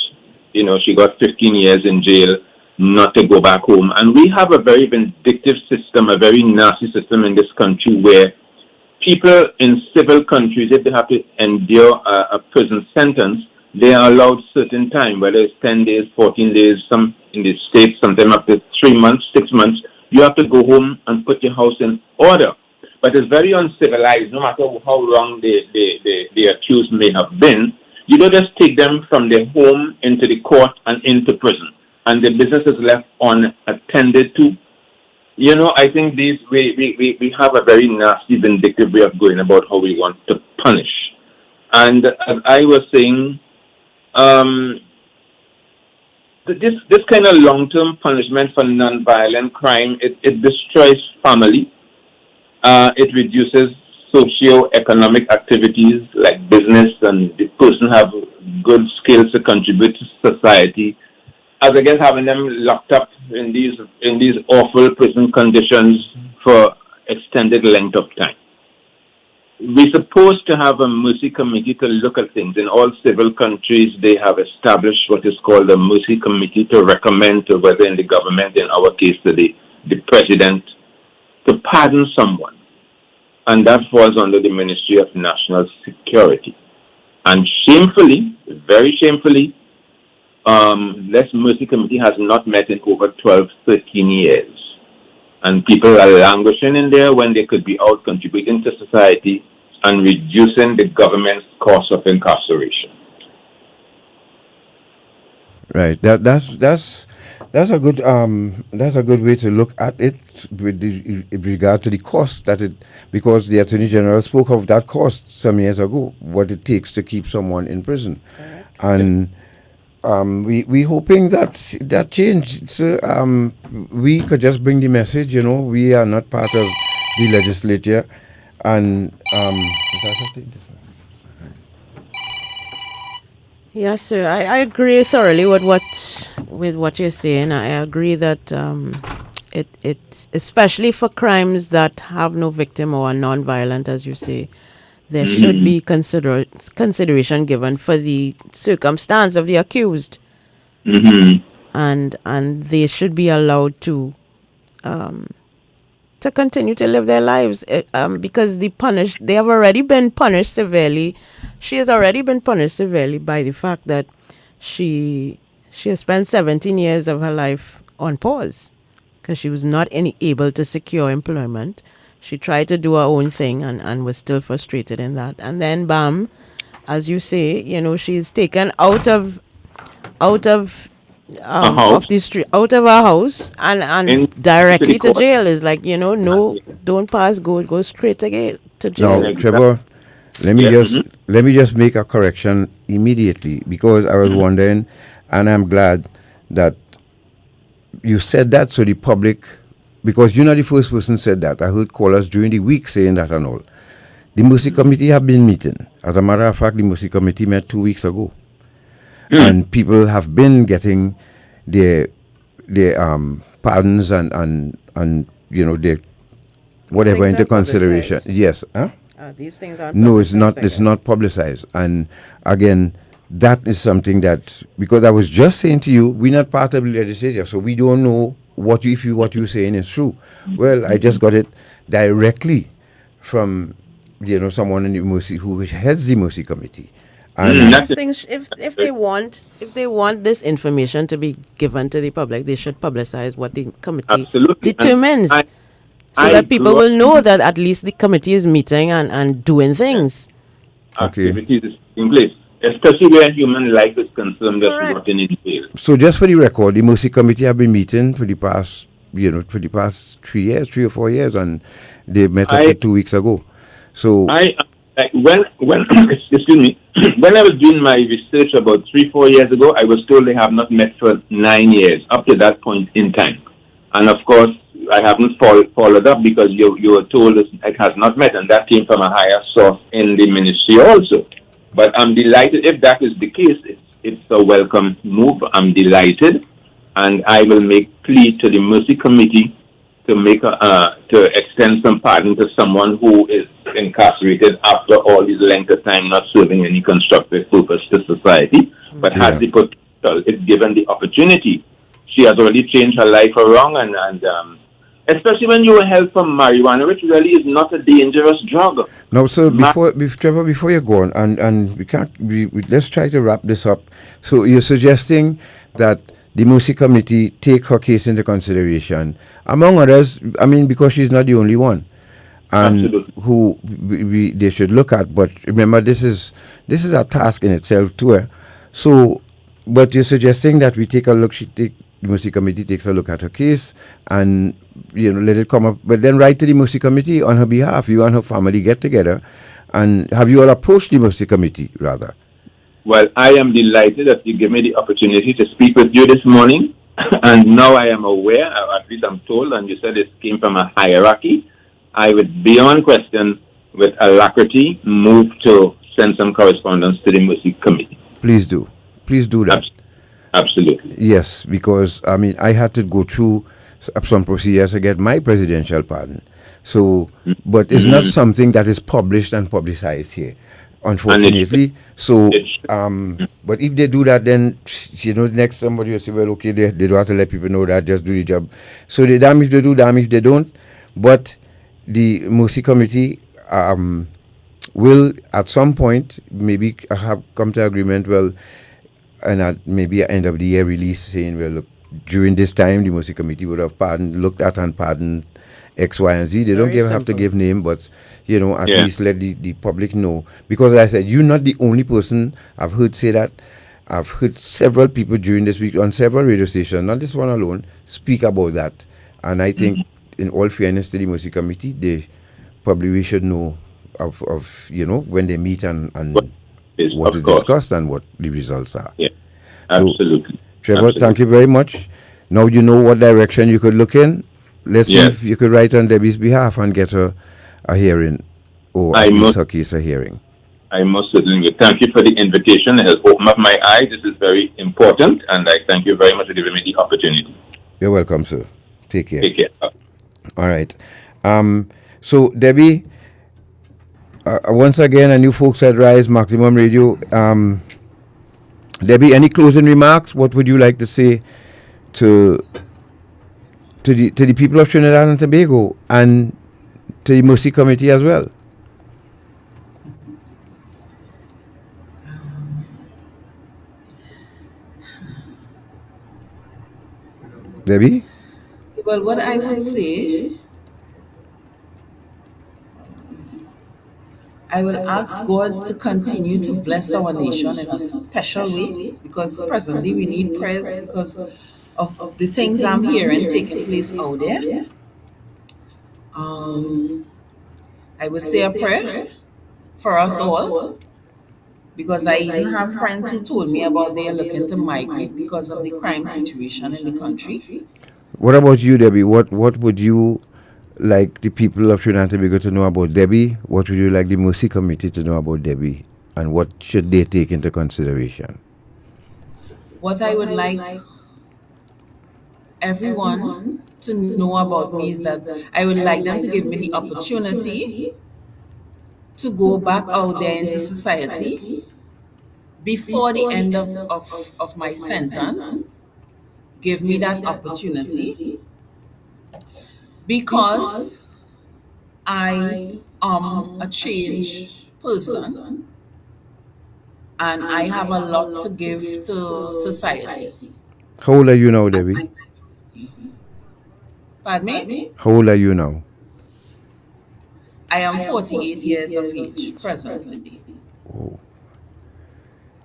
she got 15 years in jail not to go back home. And we have a very vindictive system, a very nasty system in this country where people in civil countries, if they have to endure a prison sentence, they are allowed certain time, whether it's 10 days, 14 days, some in the States, sometimes up to 3 months, 6 months, you have to go home and put your house in order. But it's very uncivilized, no matter how wrong the accused may have been. You don't just take them from their home into the court and into prison, and the business is left unattended to. You know, I think we have a very nasty, vindictive way of going about how we want to punish. And as I was saying, this kind of long-term punishment for non-violent crime, it destroys family. It reduces socio-economic activities like business, and the person have good skills to contribute to society. As against having them locked up in these awful prison conditions for extended length of time. We're supposed to have a mercy committee to look at things. In all civil countries, they have established what is called a mercy committee to recommend to whether in the government, in our case to the president, to pardon someone. And that falls under the Ministry of National Security. And shamefully, very shamefully, this mercy committee has not met in over 12, 13 years. And people are languishing in there when they could be out contributing to society and reducing the government's cost of incarceration. Right. That's a good way to look at it with regard to the cost that it, because the Attorney General spoke of that cost some years ago, what it takes to keep someone in prison, and we hoping that change. So, we could just bring the message. You know, we are not part of the legislature, and Yes, sir. I agree thoroughly with what you're saying. I agree that it especially for crimes that have no victim or are non-violent, as you say, there should be consideration given for the circumstance of the accused, and they should be allowed to continue to live their lives, because they have already been punished severely. She has already been punished severely by the fact that she has spent 17 years of her life on pause because she was not able to secure employment. She tried to do her own thing and was still frustrated in that. And then, bam, as you say, you know, she's taken out of the street, out of our house, and directly to jail. Is like, you know, no, don't pass, go straight to jail. Now, Trevor, let me just make a correction immediately, because I was wondering, and I'm glad that you said that, so the public, because you're not the first person said that. I heard callers during the week saying that and all. The Mercy Committee have been meeting. As a matter of fact, the Mercy Committee met 2 weeks ago. And people have been getting their pardons and you know, their whatever into consideration. Yes. Huh? These things are no, it's not. It's not publicized. And again, that is something that, because I was just saying to you, we're not part of the legislature, so we don't know what you're saying is true. Well, I just got it directly from, you know, someone in the Mercy who heads the Mercy Committee. And these things, if they want this information to be given to the public, they should publicize what the committee determines, so that people will know that at least the committee is meeting and doing things. Activities is in place, especially where human life is concerned. That's what in detail. So, just for the record, the Mercy Committee have been meeting for the past 3 or 4 years, and they met up 2 weeks ago. So when excuse me, when I was doing my research about 3-4 years ago, I was told they have not met for 9 years up to that point in time. And of course, I haven't followed up because you were told it has not met, and that came from a higher source in the ministry also. But I'm delighted if that is the case. It's a welcome move. I'm delighted, and I will make plea to the Mercy Committee to make to extend some pardon to someone who is incarcerated after all this length of time, not serving any constructive purpose to society, but has the potential if given the opportunity. She has already changed her life around, and especially when you were held for marijuana, which really is not a dangerous drug. No, so Trevor, before you go on, and let's try to wrap this up. So you're suggesting that the Mercy Committee take her case into consideration, among others, I mean, because she's not the only one, and Absolutely. who they should look at. But remember, this is a task in itself too. So, but you're suggesting that we take a look. the Mercy Committee takes a look at her case and, let it come up. But then write to the Mercy Committee on her behalf. You and her family get together. And have you all approached the Mercy Committee, rather? Well, I am delighted that you gave me the opportunity to speak with you this morning. And now I am aware, or at least I'm told, and you said this came from a hierarchy. I would, beyond question, with alacrity, move to send some correspondence to the Mercy Committee. Please do. Please do that. Absolutely. Yes, because, I had to go through some procedures to get my presidential pardon. So, but it's not something that is published and publicized here, unfortunately. So, but if they do that, then, next somebody will say, well, okay, they don't have to let people know that, just do the job. So they damn if they do, damn if they don't. But the Mercy Committee will, at some point, maybe have come to agreement, well, and at maybe at end of the year release saying, well, look, during this time, the Mercy Committee would have looked at and pardoned X, Y, and Z. They don't have to give name, but, at least let the public know. Because as I said, you're not the only person I've heard say that. I've heard several people during this week on several radio stations, not this one alone, speak about that. And I think, in all fairness to the Mercy Committee, we should know of when they meet and what is discussed and what the results are. Yeah, absolutely. So, Trevor, thank you very much. Now you know what direction you could look in. Let's see if you could write on Debbie's behalf and get her a hearing, or at least her case a hearing. I most certainly will. Thank you for the invitation. It has opened up my eyes. This is very important, and I thank you very much for giving me the opportunity. You're welcome, sir. Take care. Take care. All right. So, Debbie, once again, and you folks at Rise Maximum Radio, Debbie, any closing remarks? What would you like to say to the people of Trinidad and Tobago and to the Mercy Committee as well? Debbie? Well, what I would say, I will ask God to continue to bless our nation in a special way, because presently we need prayers because of the things I'm hearing taking place out there. I would say a prayer for us all, because I even have friends who told me about they are looking to migrate because of the crime situation in the country. What about you, Debbie? What would you like the people of Trinidad and Tobago to know about Debbie? What would you like the Mercy Committee to know about Debbie? And what should they take into consideration? What I would like everyone to know about me is that I would like them to give me the opportunity to go back out there into society before the end of my sentence. Give me that opportunity, because I am a changed person and I have a lot to give to society. How old are you now, Debbie? Pardon me? How old are you now? I am 48 years of age presently. Oh.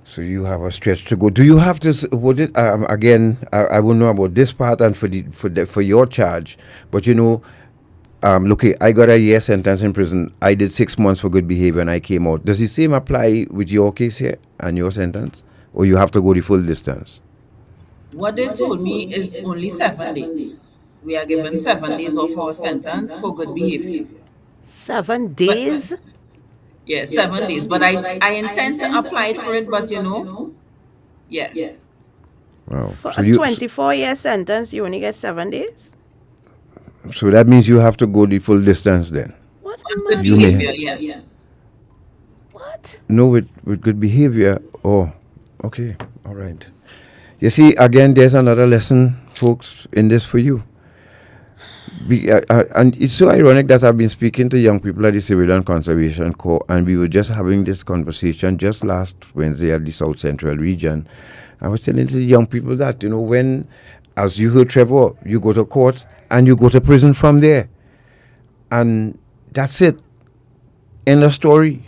So you have a stretch to go. Do you have to? Would it again? I won't know about this part and for your charge, but look, I got a year sentence in prison. I did 6 months for good behavior and I came out. Does the same apply with your case here and your sentence, or you have to go the full distance? What they told me is only 7 days. We are given 7 days of our sentence for good behavior. 7 days? Yeah, 7 days. But I intend to apply for it, but yeah. Wow. For a 24-year sentence, you only get 7 days? So that means you have to go the full distance then? What? You behavior, yes. What? No, with good behavior. Oh, okay. All right. You see, again, there's another lesson, folks, in this for you. And it's so ironic that I've been speaking to young people at the Civilian Conservation Corps, and we were just having this conversation just last Wednesday at the South Central region. I was telling the young people that, when, as you heard Trevor, you go to court and you go to prison from there. And that's it. End of story.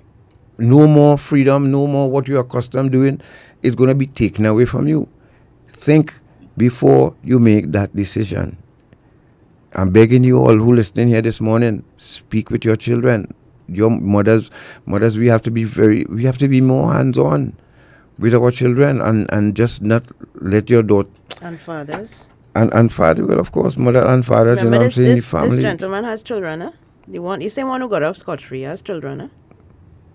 No more freedom, no more what you're accustomed doing is going to be taken away from you. Think before you make that decision. I'm begging you all who listening here this morning, speak with your children. Your mothers, we have to be more hands-on with our children and just not let your daughter and fathers. And father, well, of course, mother and fathers, Remember, I'm saying, the family. This gentleman has children, huh? The same one who got off scot-free has children, huh?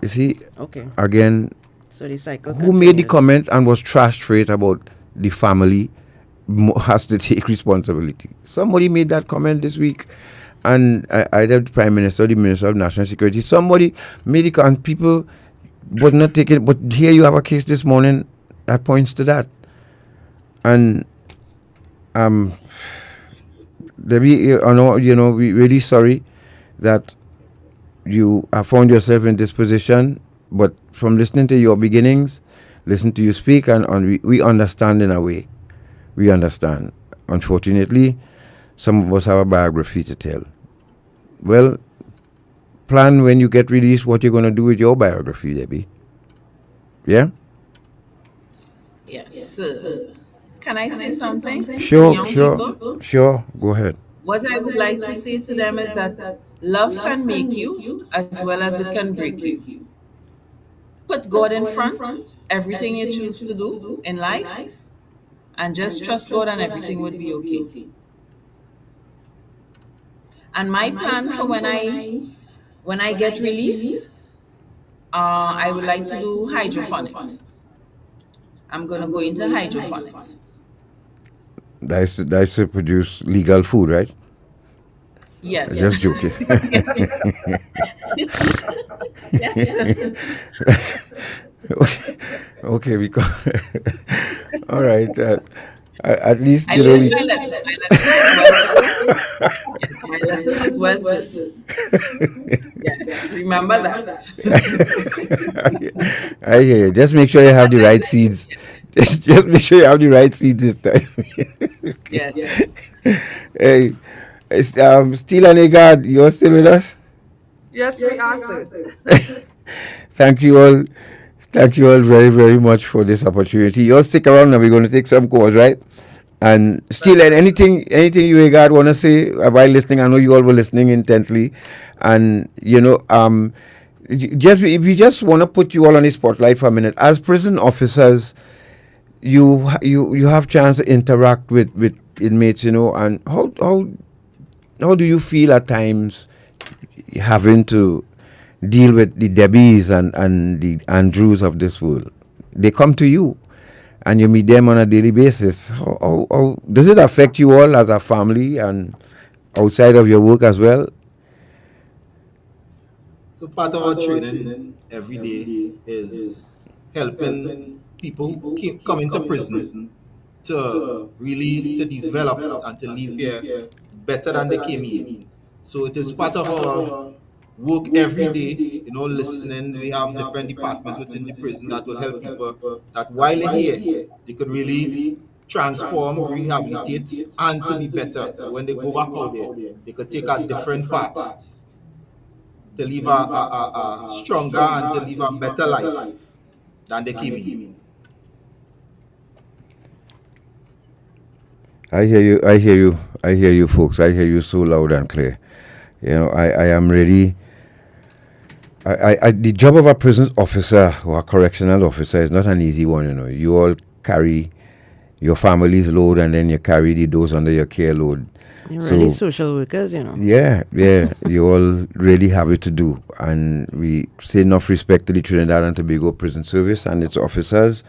You see, okay. Again, so the cycle who made the comment and was trashed for it about the family has to take responsibility. Somebody made that comment this week, and either the Prime Minister or the Minister of National Security, somebody made it, and people would not take it. But here you have a case this morning that points to that. And Debbie, we're really sorry that you have found yourself in this position, but from listening to your beginnings, listen to you speak, and we understand in a way. We understand. Unfortunately, some of us have a biography to tell. Well, plan when you get released what you're going to do with your biography, Debbie. Yeah? Yes. Can I say something? Sure. Go ahead. What I would like to say to them is that love can make you as well as it can break you. Put God in front, everything you choose to do in life, and just trust God and everything would be okay. And my plan for when I get released, I would like to do hydroponics. I'm going to go into hydroponics. That's to produce legal food, right? Yes. Just joking. Yes. Okay, because all right. At least my lesson is well. Yes, remember that. I hear you. Just make sure you have the right seeds. Just make sure you have the right seeds this time. Yes. Hey, Steele and Agard, you're still with us? Yes, we are, sir. Thank you all. Thank you all very, very much for this opportunity. You all stick around now. We're going to take some calls, right? And still, anything you, Agard, want to say while listening? I know you all were listening intently. And, we just want to put you all on the spotlight for a minute. As prison officers, you have chance to interact with inmates, and how do you feel at times having to deal with the Debbies and the Andrews of this world? They come to you and you meet them on a daily basis. How does it affect you all as a family and outside of your work as well? So part of our training every day is helping people who come into prison to develop and to live here better than they came in. So it is part of our work every day, listening. We have different departments within the prison that will help people that while they're here, they could really transform, rehabilitate, and to be better. So when they go back out there, they could take a different path to live a stronger and to live a better life than they came in. I hear you, folks. I hear you so loud and clear. I am ready. The job of a prison officer or a correctional officer is not an easy one. You all carry your family's load, and then you carry those under your care load. You're really social workers, Yeah. You all really have it to do. And we say enough respect to the Trinidad and Tobago Prison Service and its officers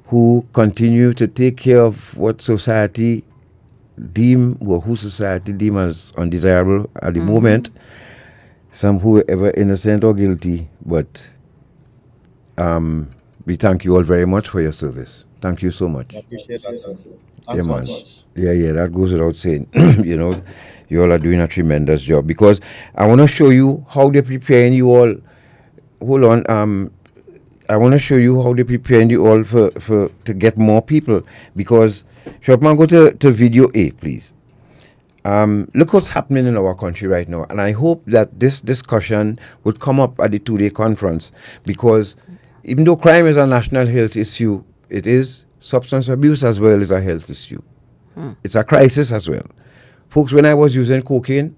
who continue to take care of what society who society deem as undesirable at the moment. Some who are ever innocent or guilty, but we thank you all very much for your service. Thank you so much. I appreciate that, sir. Thanks man. Yeah, that goes without saying. You all are doing a tremendous job, because I want to show you how they're preparing you all. Hold on. I want to show you how they're preparing you all to get more people, because Shopman, go to video A, please. Look what's happening in our country right now, and I hope that this discussion would come up at the 2-day conference, because even though crime is a national health issue, it is substance abuse as well as a health issue. It's a crisis as well. Folks, when I was using cocaine,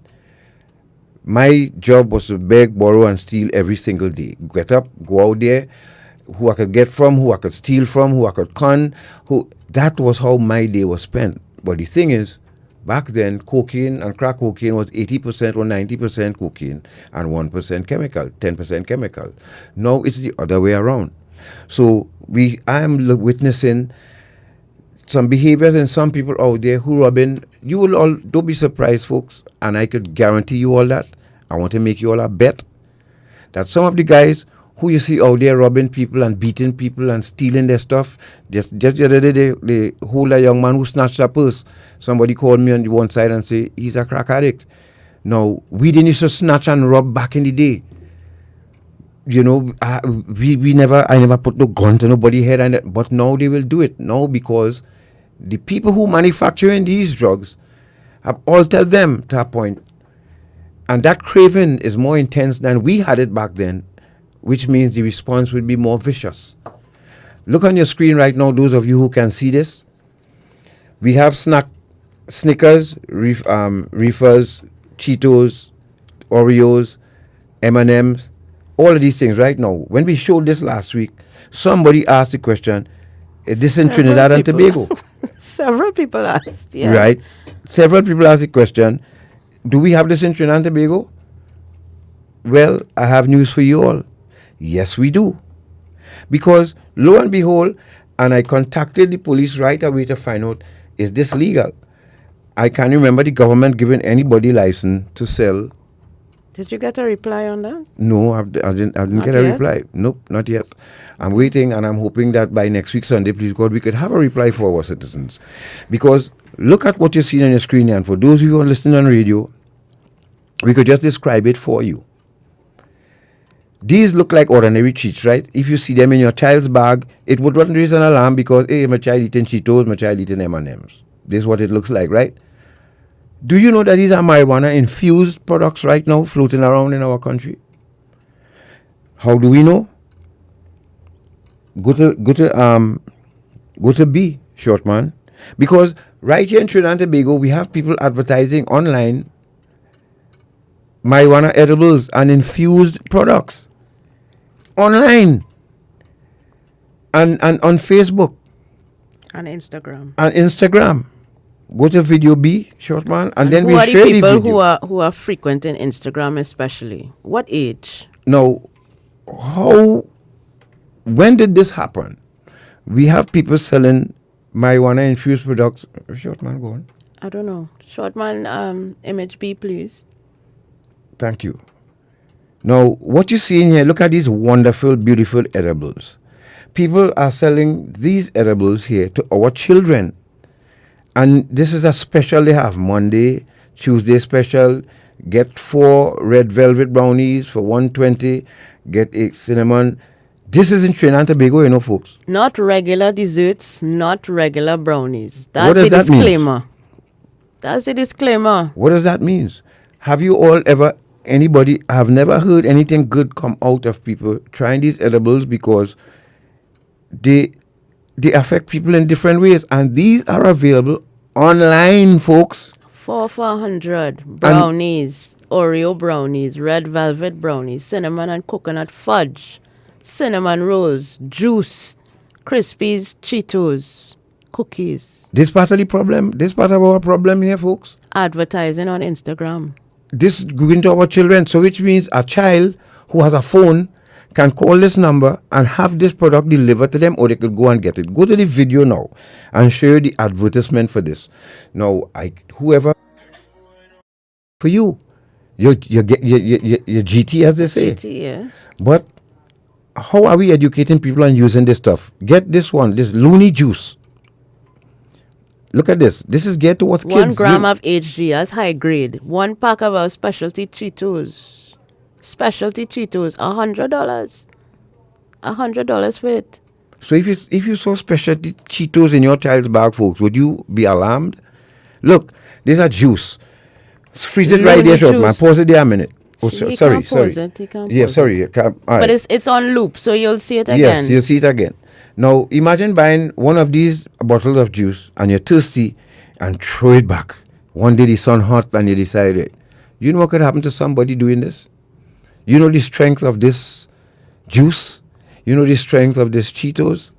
my job was to beg, borrow, and steal every single day. Get up, go out there, who I could get from, who I could steal from, who I could con, that was how my day was spent. But the thing is, back then, cocaine and crack cocaine was 80% or 90% cocaine and 1% chemical, 10% chemical. Now it's the other way around. So I am witnessing some behaviors in some people out there who robbing. You will all, don't be surprised, folks, and I could guarantee you all that. I want to make you all a bet that some of the guys who you see out there robbing people and beating people and stealing their stuff, just the other day, they hold a young man who snatched a purse. Somebody called me on the one side and say he's a crack addict. Now, we didn't used to snatch and rob back in the day. You know, I never put no gun to nobody's head, but now they will do it now because the people who manufacturing these drugs have altered them to a point. And that craving is more intense than we had it back then, which means the response will be more vicious. Look on your screen right now, those of you who can see this. We have Snickers, Reefers, Cheetos, Oreos, M&Ms, all of these things right now. When we showed this last week, somebody asked the question, is this in Trinidad and Tobago? Several people asked, yeah. Right. Several people asked the question, do we have this in Trinidad and Tobago? Well, I have news for you all. Yes, we do. Because lo and behold, and I contacted the police right away to find out, is this legal? I can't remember the government giving anybody license to sell. Did you get a reply on that? No, I didn't get a reply. Nope, not yet. I'm waiting and I'm hoping that by next week, Sunday, please God, we could have a reply for our citizens. Because look at what you're seeing on your screen, and for those of you who are listening on radio, we could just describe it for you. These look like ordinary treats, right? If you see them in your child's bag, it would not raise an alarm because, hey, my child eating Cheetos, my child eating M&Ms. This is what it looks like, right? Do you know that these are marijuana-infused products right now floating around in our country? How do we know? Go to B, short man. Because right here in Trinidad and Tobago, we have people advertising online marijuana edibles and infused products. Online. And on Facebook. And Instagram. And Instagram. Go to video B, short man, and then who we'll are the share the people video. who are frequenting Instagram especially? What age? Now, when did this happen? We have people selling marijuana-infused products. Short man, go on. I don't know. Short man, image B, please. Thank you. Now, what you see in here, look at these wonderful, beautiful edibles. People are selling these edibles here to our children. And this is a special they have. Monday, Tuesday special. Get 4 red velvet brownies for $120. Get 8 cinnamon. This is in Trinidad and Tobago, you know, folks. Not regular desserts, not regular brownies. What That's does the that mean? disclaimer. That's the disclaimer. What does that mean? Have you all anybody, I have never heard anything good come out of people trying these edibles because they affect people in different ways. And these are available online, folks. 4 for $100. Brownies, Oreo brownies, red velvet brownies, cinnamon and coconut fudge, cinnamon rolls, juice, Crispies, Cheetos, cookies. This part of the problem, this part of our problem here, folks. Advertising on Instagram. This going to our children, so which means a child who has a phone can call this number and have this product delivered to them, or they could go and get it. Go to the video now and show you the advertisement for this. Now, whoever for you, your GT, as they say. GT, yes. But how are we educating people on using this stuff? Get this one, this loony juice. Look at this. This is geared towards kids. 1 gram of HG as high grade. 1 pack of our specialty Cheetos. Specialty Cheetos, $100. $100 for it. So if you saw specialty Cheetos in your child's bag, folks, would you be alarmed? Look, these are juice. Freeze it right there, short man. Pause it there a minute. Oh, sorry. Yeah, sorry. All right. But it's on loop, so you'll see it again. Yes, you'll see it again. Now, imagine buying one of these bottles of juice and you're thirsty and throw it back. One day the sun hot and you decided. You know what could happen to somebody doing this? You know the strength of this juice? You know the strength of this Cheetos?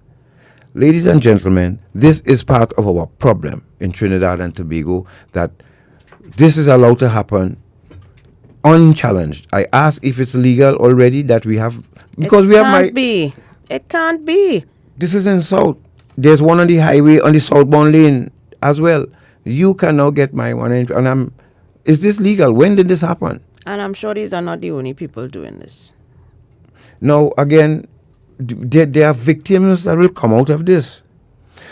Ladies and gentlemen, this is part of our problem in Trinidad and Tobago, that this is allowed to happen unchallenged. I ask if it's legal already, that we have, because we have It can't be. This is in South. There's one on the highway on the southbound lane as well. You can now get marijuana, and is this legal? When did this happen? And I'm sure these are not the only people doing this. Now, again, there are victims that will come out of this.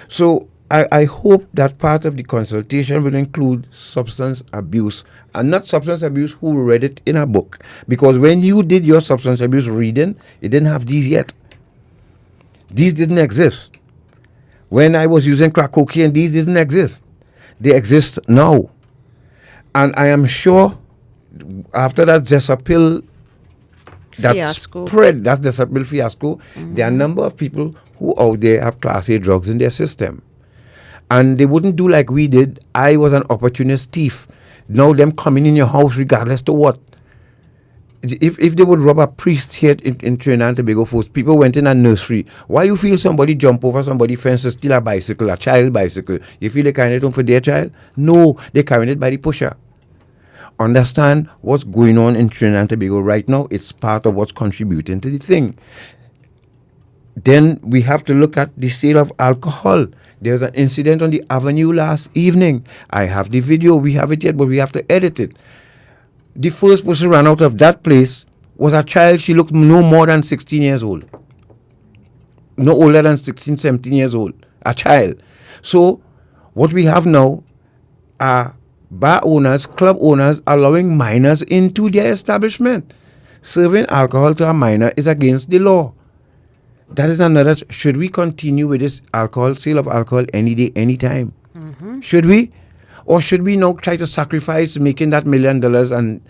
So I hope that part of the consultation will include substance abuse, and not substance abuse who read it in a book. Because when you did your substance abuse reading, it didn't have these yet. These didn't exist. When I was using crack cocaine, these didn't exist. They exist now. And I am sure after that Zessa pill that spread, that's the Zessa pill fiasco, there are a number of people who out there have Class A drugs in their system. And they wouldn't do like we did. I was an opportunist thief. Now them coming in your house regardless to what. If they would rob a priest here in Trinidad and Tobago, folks, people went in a nursery. Why you feel somebody jump over somebody's fence to steal a bicycle, a child bicycle? You feel they carrying it home for their child? No, they're carrying it by the pusher. Understand what's going on in Trinidad and Tobago right now. It's part of what's contributing to the thing. Then we have to look at the sale of alcohol. There was an incident on the avenue last evening. I have the video. We have it yet, but we have to edit it. The first person ran out of that place was a child. She looked no more than 16 years old. No older than 16, 17 years old. A child. So what we have now are bar owners, club owners allowing minors into their establishment. Serving alcohol to a minor is against the law. That is another. Should we continue with this alcohol, sale of alcohol any day, any time? Should we? Or should we now try to sacrifice making that $1 million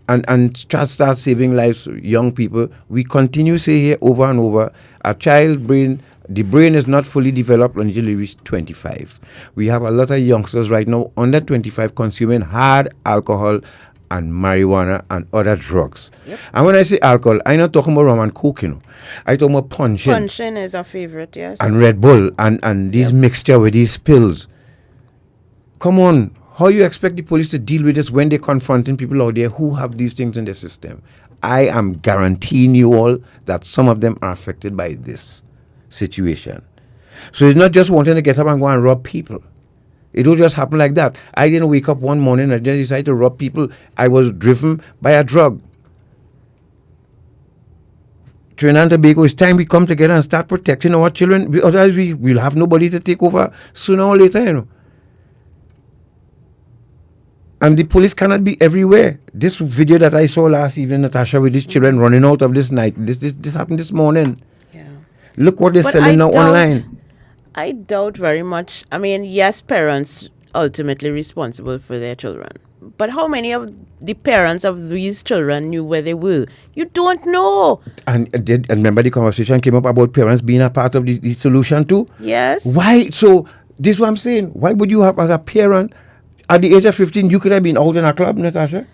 and start saving lives of young people? We continue to say here over and over, a child brain, the brain is not fully developed until you reach 25. We have a lot of youngsters right now under 25 consuming hard alcohol and marijuana and other drugs. Yep. And when I say alcohol, I'm not talking about rum and coke, you know. I talk about punching. Punching is a favorite, yes. And Red Bull and these mixture with these pills. Come on, how you expect the police to deal with this when they're confronting people out there who have these things in their system? I am guaranteeing you all that some of them are affected by this situation. So it's not just wanting to get up and go and rob people. It don't just happen like that. I didn't wake up one morning and just decide to rob people. I was driven by a drug. Trinidad and Tobago, it's time we come together and start protecting our children. Otherwise, we'll have nobody to take over sooner or later, you know. And the police cannot be everywhere. This video that I saw last evening, Natasha, with these children running out of this night, this happened this morning. Yeah. Look what they're selling now online. I doubt very much. I mean, yes, parents ultimately responsible for their children. But how many of the parents of these children knew where they were? You don't know. And remember the conversation came up about parents being a part of the solution too? Yes. Why? So this is what I'm saying. Why would you have, as a parent, at the age of 15, you could have been out in a club, Natasha?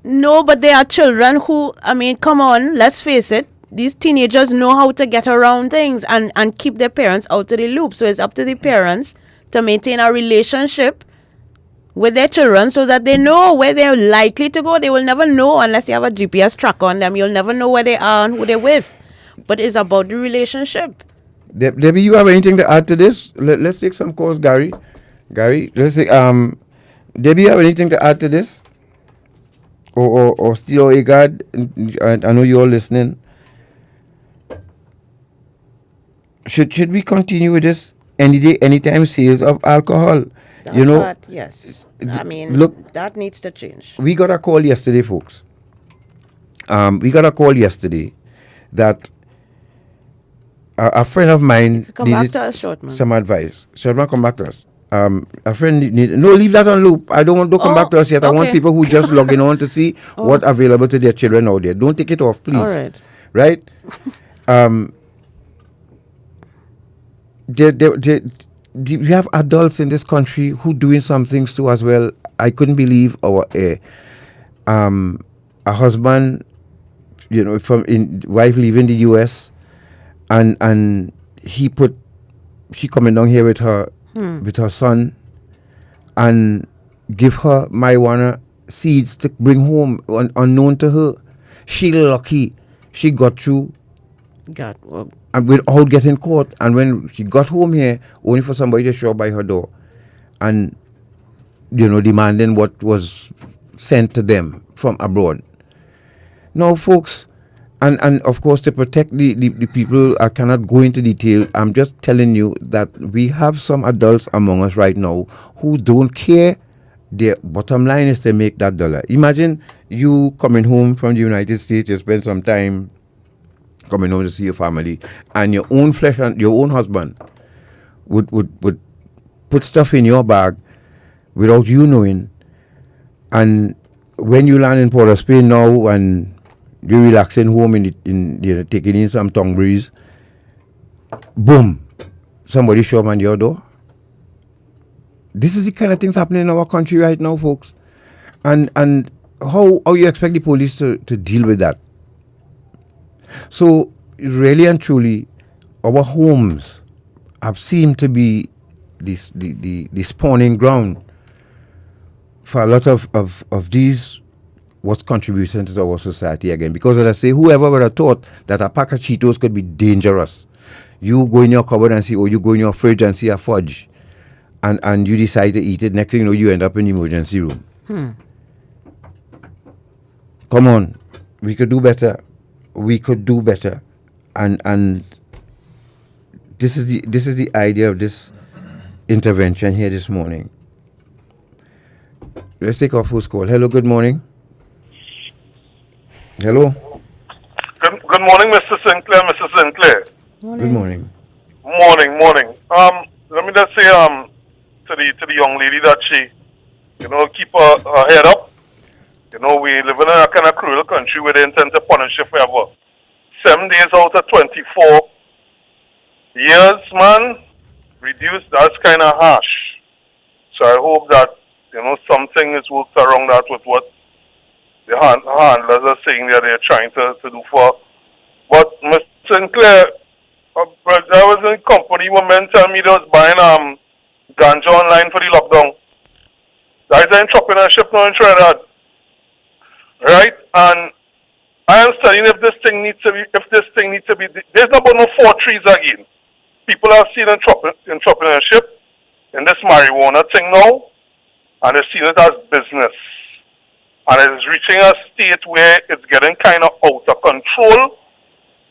No, but there are children who, I mean, come on, let's face it. These teenagers know how to get around things and keep their parents out of the loop. So it's up to the parents to maintain a relationship with their children so that they know where they're likely to go. They will never know unless you have a GPS tracker on them. You'll never know where they are and who they're with. But it's about the relationship. Debbie, you have anything to add to this? Let's take some calls, Gary. Let's say, Debbie, you have anything to add to this? Or still, Agad, I know you're listening. Should we continue with this any day, anytime sales of alcohol? That part, yes. I mean, look, that needs to change. We got a call yesterday, folks. We got a call yesterday that a friend of mine come back to us, Shortman. Some advice. Shortman, come back to us. A friend no, leave that on loop. Don't come back to us yet. I want people who just logging on to see what available to their children out there. Don't take it off, please. All right. Right? we have adults in this country who doing some things too as well. I couldn't believe our a husband, from in wife leaving the U.S. and she coming down here with her son and give her marijuana seeds to bring home unknown to her. She lucky she got through God, well, and without getting caught. And when she got home here, only for somebody to show up by her door and demanding what was sent to them from abroad. Now, folks, and of course to protect the people, I cannot go into detail. I'm just telling you that we have some adults among us right now who don't care. Their bottom line is to make that dollar. Imagine you coming home from the United States, you spend some time coming home to see your family, and your own flesh and your own husband would put stuff in your bag without you knowing. And when you land in Port of Spain now and you're relaxing home taking in some tongue breeze, boom, somebody show up on your door. This is the kind of things happening in our country right now, folks. And how you expect the police to deal with that? So really and truly, our homes have seemed to be the spawning ground for a lot of these what's contributing to our society again. Because as I say, whoever would have thought that a pack of Cheetos could be dangerous. You go in your cupboard and see, or you go in your fridge and see a fudge, and you decide to eat it. Next thing you know, you end up in the emergency room. Come on, we could do better. We could do better, and this is the idea of this intervention here this morning. Let's take our first call. Hello, good morning. Hello. Good morning, Mr. Sinclair, Mrs. Sinclair. Good morning. Morning. Let me just say to the young lady that she, keep her head up. We live in a kind of cruel country where they intend to punish you forever. 7 days out of 24 years, man, reduced. That's kind of harsh. So I hope that something is worked around that with what the handlers are saying that they're trying to do for. But Mr. Sinclair, I was in a company where men tell me they was buying ganja online for the lockdown. That is entrepreneurship now in Trinidad. Right? And I am studying if this thing needs to be, there's no about no 4 trees again. People are seeing entrepreneurship in this marijuana thing now, and they're seeing it as business. And it's reaching a state where it's getting kind of out of control,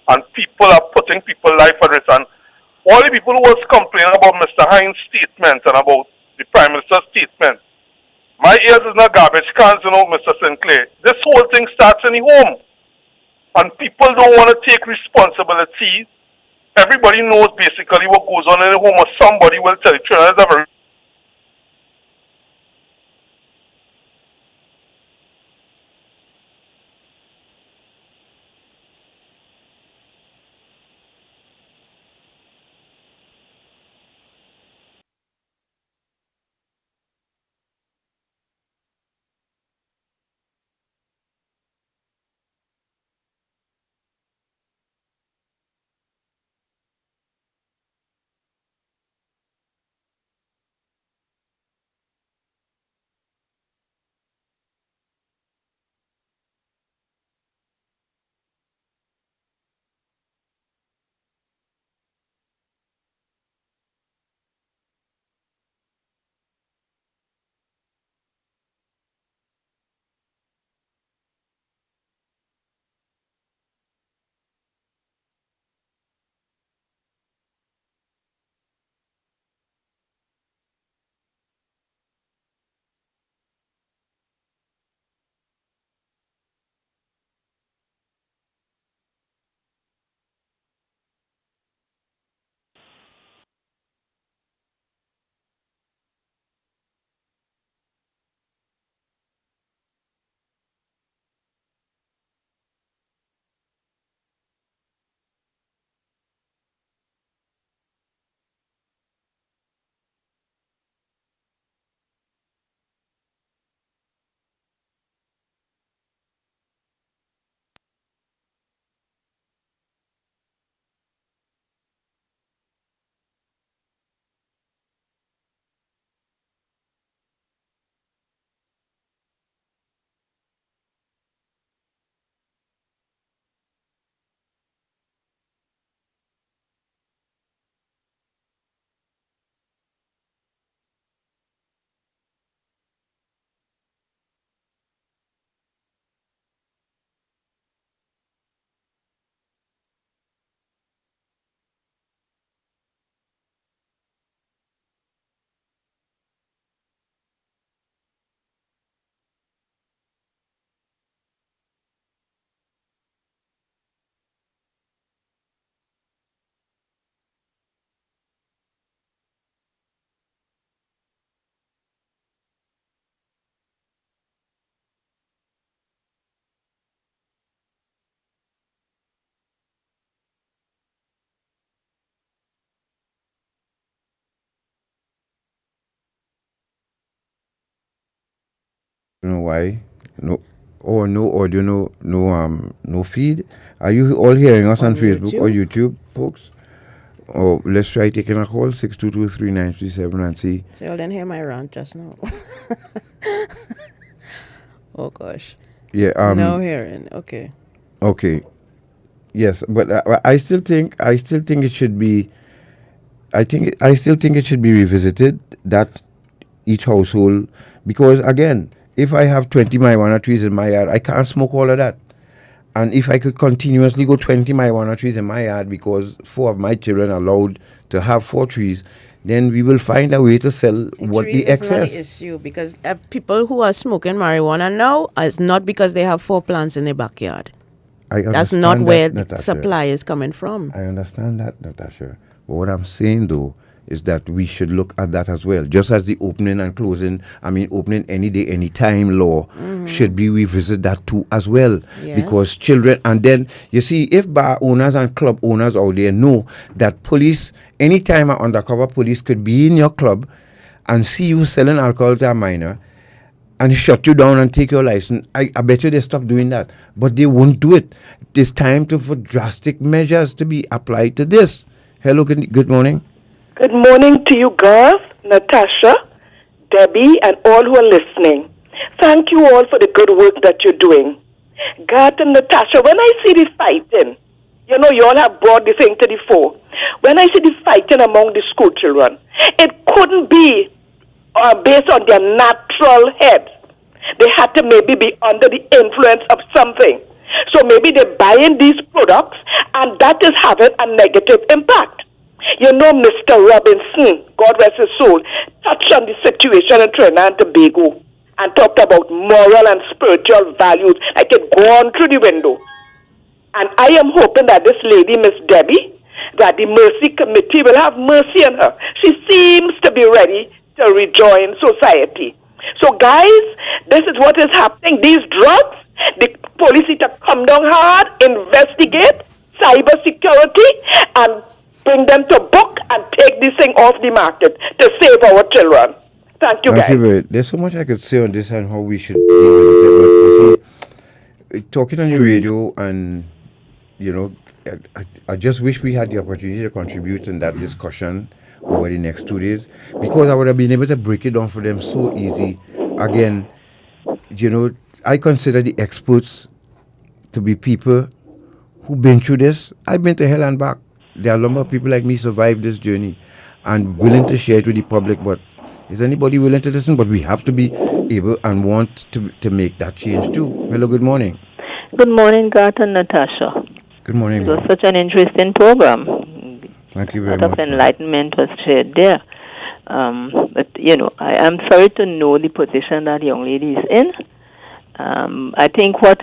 and people are putting people's life at risk. And all the people who was complaining about Mr. Hines' statement and about the Prime Minister's statement, my ears is not garbage cans, Mr. Sinclair. This whole thing starts in the home. And people don't want to take responsibility. Everybody knows basically what goes on in the home, or somebody will tell you. Trinidad is a very You know why? No, no audio, no feed. Are you all hearing us on Facebook or YouTube, folks? Or let's try taking a call 622-3937 and see. So y'all didn't hear my rant just now. Oh gosh. Yeah. No hearing. Okay. Okay. Yes, but I still think it should be. I still think it should be revisited, that each household, because again, if I have 20 marijuana trees in my yard, I can't smoke all of that. And if I could continuously go 20 marijuana trees in my yard because 4 of my children are allowed to have 4 trees, then we will find a way to sell what the excess. Trees is not the issue, because people who are smoking marijuana now is not because they have 4 plants in their backyard. That's not where the supply is coming from. I understand that, Natasha. But what I'm saying, though, is that we should look at that as well. Just as the opening any day, any time law should be revisit that too as well. Yes. Because children, and then, you see, if bar owners and club owners out there know that police, anytime an undercover police could be in your club and see you selling alcohol to a minor, and shut you down and take your license, I bet you they stop doing that. But they won't do it. It's time for drastic measures to be applied to this. Hello, good morning. Good morning to you, Garth, Natasha, Debbie, and all who are listening. Thank you all for the good work that you're doing. Garth and Natasha, when I see the fighting, you all have brought the thing to the fore. When I see the fighting among the school children, it couldn't be based on their natural heads. They had to maybe be under the influence of something. So maybe they're buying these products, and that is having a negative impact. Mr. Robinson, God rest his soul, touched on the situation in Trinidad and Tobago and talked about moral and spiritual values like it gone through the window. And I am hoping that this lady, Miss Debbie, that the Mercy Committee will have mercy on her. She seems to be ready to rejoin society. So guys, this is what is happening. These drugs, the police need to come down hard, investigate cyber security, and bring them to book and take this thing off the market to save our children. Thank you, guys. There's so much I could say on this and how we should deal with it. But you see, talking on the radio and, I just wish we had the opportunity to contribute in that discussion over the next 2 days, because I would have been able to break it down for them so easy. Again, I consider the experts to be people who've been through this. I've been to hell and back. There are a number of people like me survived this journey and willing to share it with the public, but is anybody willing to listen? But we have to be able and want to make that change too. Hello, good morning. Good morning, Garth and Natasha. Good morning. It was such an interesting program. Thank you very much. A lot of enlightenment was shared there. But, I am sorry to know the position that the young lady is in. I think what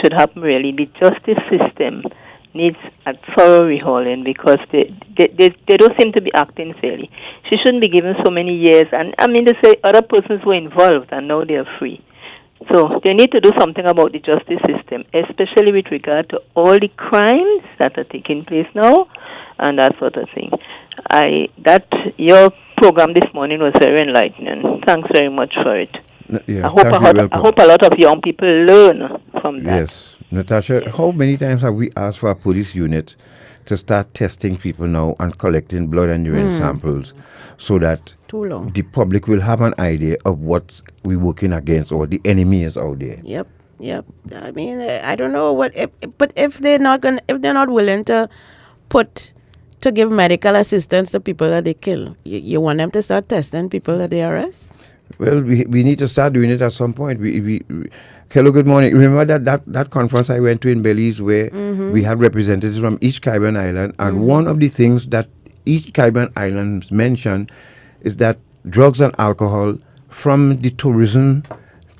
should happen really, the justice system needs a thorough rehauling, because they don't seem to be acting fairly. She shouldn't be given so many years. And they say other persons were involved and now they're free. So they need to do something about the justice system, especially with regard to all the crimes that are taking place now and that sort of thing. Your program this morning was very enlightening. Thanks very much for it. Yeah, I hope a lot of young people learn from that. Yes. Natasha, how many times have we asked for a police unit to start testing people now and collecting blood and urine samples so that the public will have an idea of what we're working against or the enemy is out there? Yep. I don't know but if they're not willing to give medical assistance to people that they kill, you want them to start testing people that they arrest? Well, we need to start doing it at some point. Hello, good morning. Remember that conference I went to in Belize where we had representatives from each Caribbean island, and one of the things that each Caribbean island mentioned is that drugs and alcohol from the tourism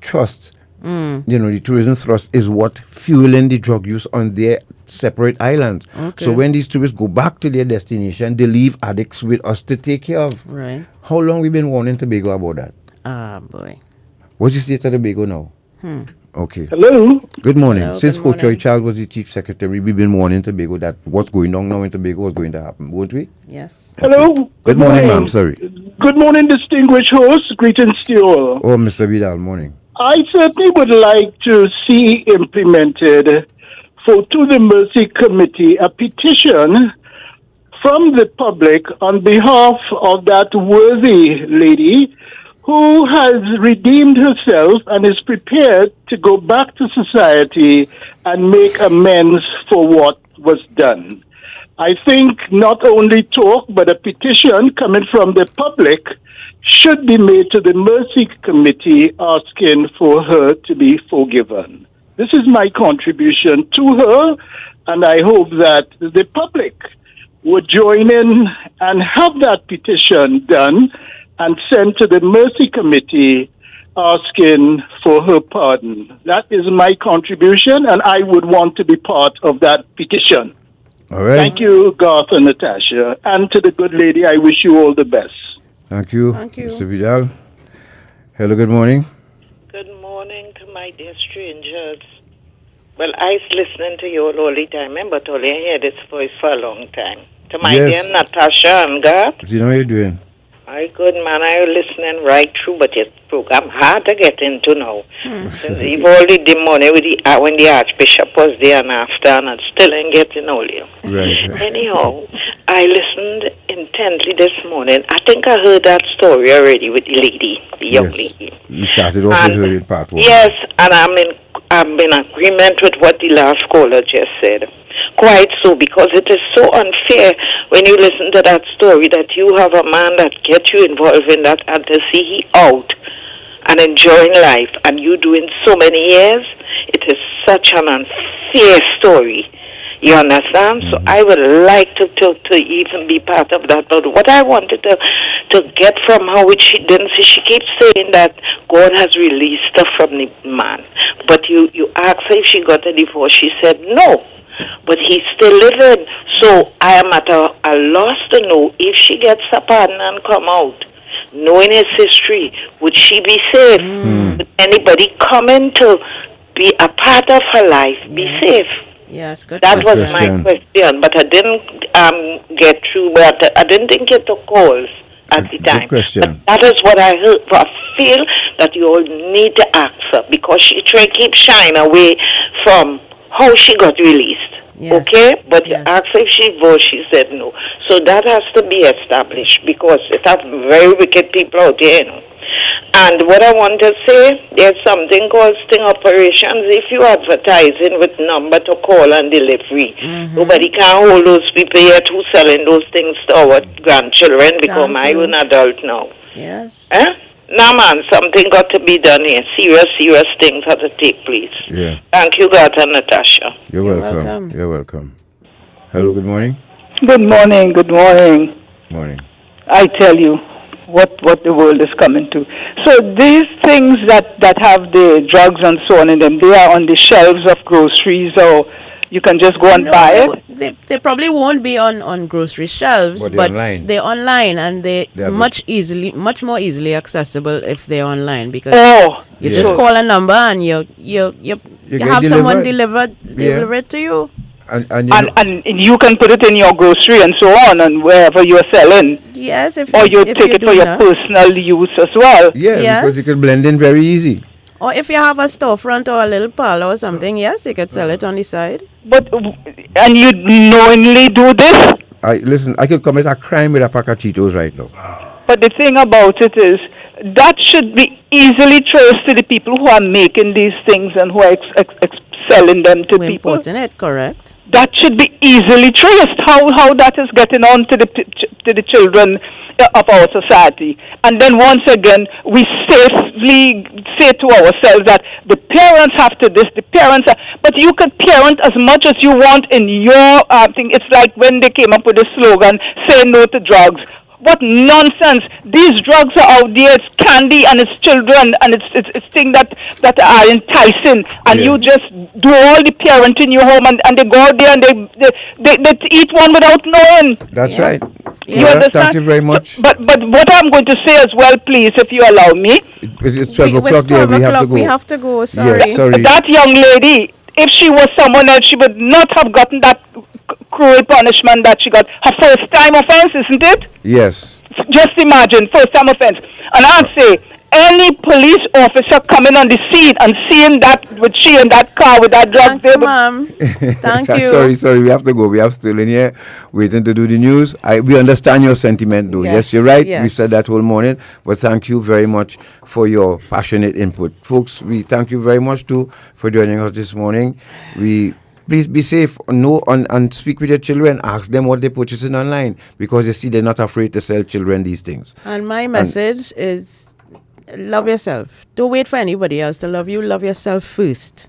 trust, the tourism thrust is what fueling the drug use on their separate islands. Okay. So when these tourists go back to their destination, they leave addicts with us to take care of. Right. How long we been warning Tobago about that? Boy. What's the state of Tobago now? Okay. Hello. Good morning. Hello, Since good morning. Ho Choy Charles was the chief secretary, we've been warning Tobago that what's going on now in Tobago was going to happen, won't we? Yes. Hello. Good morning, ma'am. Sorry. Good morning, distinguished hosts. Greetings to you all. Oh, Mr. Vidal, morning. I certainly would like to see implemented to the Mercy Committee a petition from the public on behalf of that worthy lady who has redeemed herself and is prepared to go back to society and make amends for what was done. I think not only talk, but a petition coming from the public should be made to the Mercy Committee asking for her to be forgiven. This is my contribution to her, and I hope that the public would join in and have that petition done and sent to the Mercy Committee asking for her pardon. That is my contribution, and I would want to be part of that petition. All right. Thank you, Garth and Natasha. And to the good lady, I wish you all the best. Thank you, Mr. Vidal. Hello, good morning. Good morning to my dear strangers. Well, I was listening to you all the time, but only hear this voice for a long time. To my dear Natasha and Garth. You know how you're doing? I good man, I was listening right through, but your program hard to get into now. You've already did money with when the Archbishop was there and after, and I still ain't getting all you. Right. Anyhow, I listened intently this morning. I think I heard that story already with the lady, the young lady. We started off with her in part one. Yes, and I'm in agreement with what the last caller just said. Quite so, because it is so unfair when you listen to that story that you have a man that gets you involved in that and to see he out and enjoying life and you doing so many years. It is such an unfair story. You understand? So I would like to even be part of that. But what I wanted to get from her, which she didn't say, she keeps saying that God has released her from the man. But you asked her if she got a divorce. She said no. But he's still living. So I am at a loss to know if she gets a pardon and come out, knowing his history, would she be safe? Would anybody coming to be a part of her life be safe? Yes, good That question. was my question, but I didn't get through. But I didn't think it took calls at the time. Question. But that is what I heard. I feel that you all need to ask her because she keeps shying away from how she got released. Yes. Okay? But you asked her if she divorced, she said no. So that has to be established because it have very wicked people out there, you know. And what I want to say, there's something called sting operations. If you advertising with number to call and delivery, nobody can hold those people yet who selling those things to our grandchildren because I'm an adult now. Yes. Now, man, something got to be done here. Serious things have to take place. Yeah. Thank you, Garth and Natasha. You're welcome. You're welcome. Hello, good morning. Good morning, good morning. Morning. I tell you what the world is coming to. So these things that have the drugs and so on in them, they are on the shelves of groceries or you can just go and buy it? They probably won't be on grocery shelves, But they're online. And they're much more easily accessible if they're online because you Yeah. just So- call a number and you get have someone delivered. deliver it to you. And you can put it in your grocery and so on and wherever you're selling. Yes, or you take it for your personal use as well. Yeah, because you can blend in very easy. Or if you have a storefront or a little parlor or something, yes, you could sell it on the side. And you knowingly do this? Listen, I could commit a crime with a pack of Cheetos right now. But the thing about it is, that should be easily traced to the people who are making these things and who are selling them to people. Importing it, correct. That should be easily traced, how that is getting on to the children of our society. And then once again, we safely say to ourselves that the parents have to this, but you can parent as much as you want in your thing. It's like when they came up with the slogan, say no to drugs. What nonsense! These drugs are out there. It's candy and it's children and it's things that are enticing. And you just do all the parenting in your home and they go out there and they eat one without knowing. That's right. You understand? Thank you very much. But what I'm going to say as well, please, if you allow me. It's 12 o'clock there. We have to go. Sorry. Yes, sorry. That young lady, if she was someone else, she would not have gotten that cruel punishment that she got. Her first time offense, isn't it? Yes. Just imagine, first time offense. And I'd say, any police officer coming on the scene and seeing that with she in that car with that drug Thank you, ma'am. Thank you. Sorry, we have to go. We have still in here waiting to do the news. We understand your sentiment, though. Yes, you're right. We said that whole morning. But thank you very much for your passionate input. Folks, we thank you very much, too, for joining us this morning. Please be safe. And speak with your children. Ask them what they're purchasing online, because you see they're not afraid to sell children these things. And my message is love yourself. Don't wait for anybody else to love you. Love yourself first.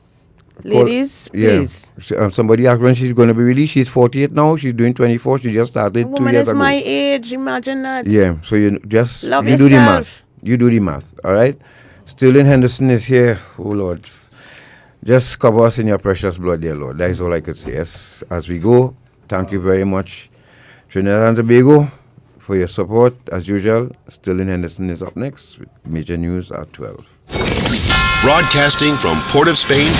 Ladies, please. Somebody asked when she's going to be released. She's 48 now. She's doing 24. She just started 2 years ago. My age. Imagine that. Yeah. So you just love you yourself. Do the math. You do the math. All right. Sterling Henderson is here. Oh Lord. Just cover us in your precious blood, dear Lord. That is all I could say. As we go, thank you very much, Trinidad and Tobago, for your support. As usual, Sterling Henderson is up next with major news at 12. Broadcasting from Port of Spain,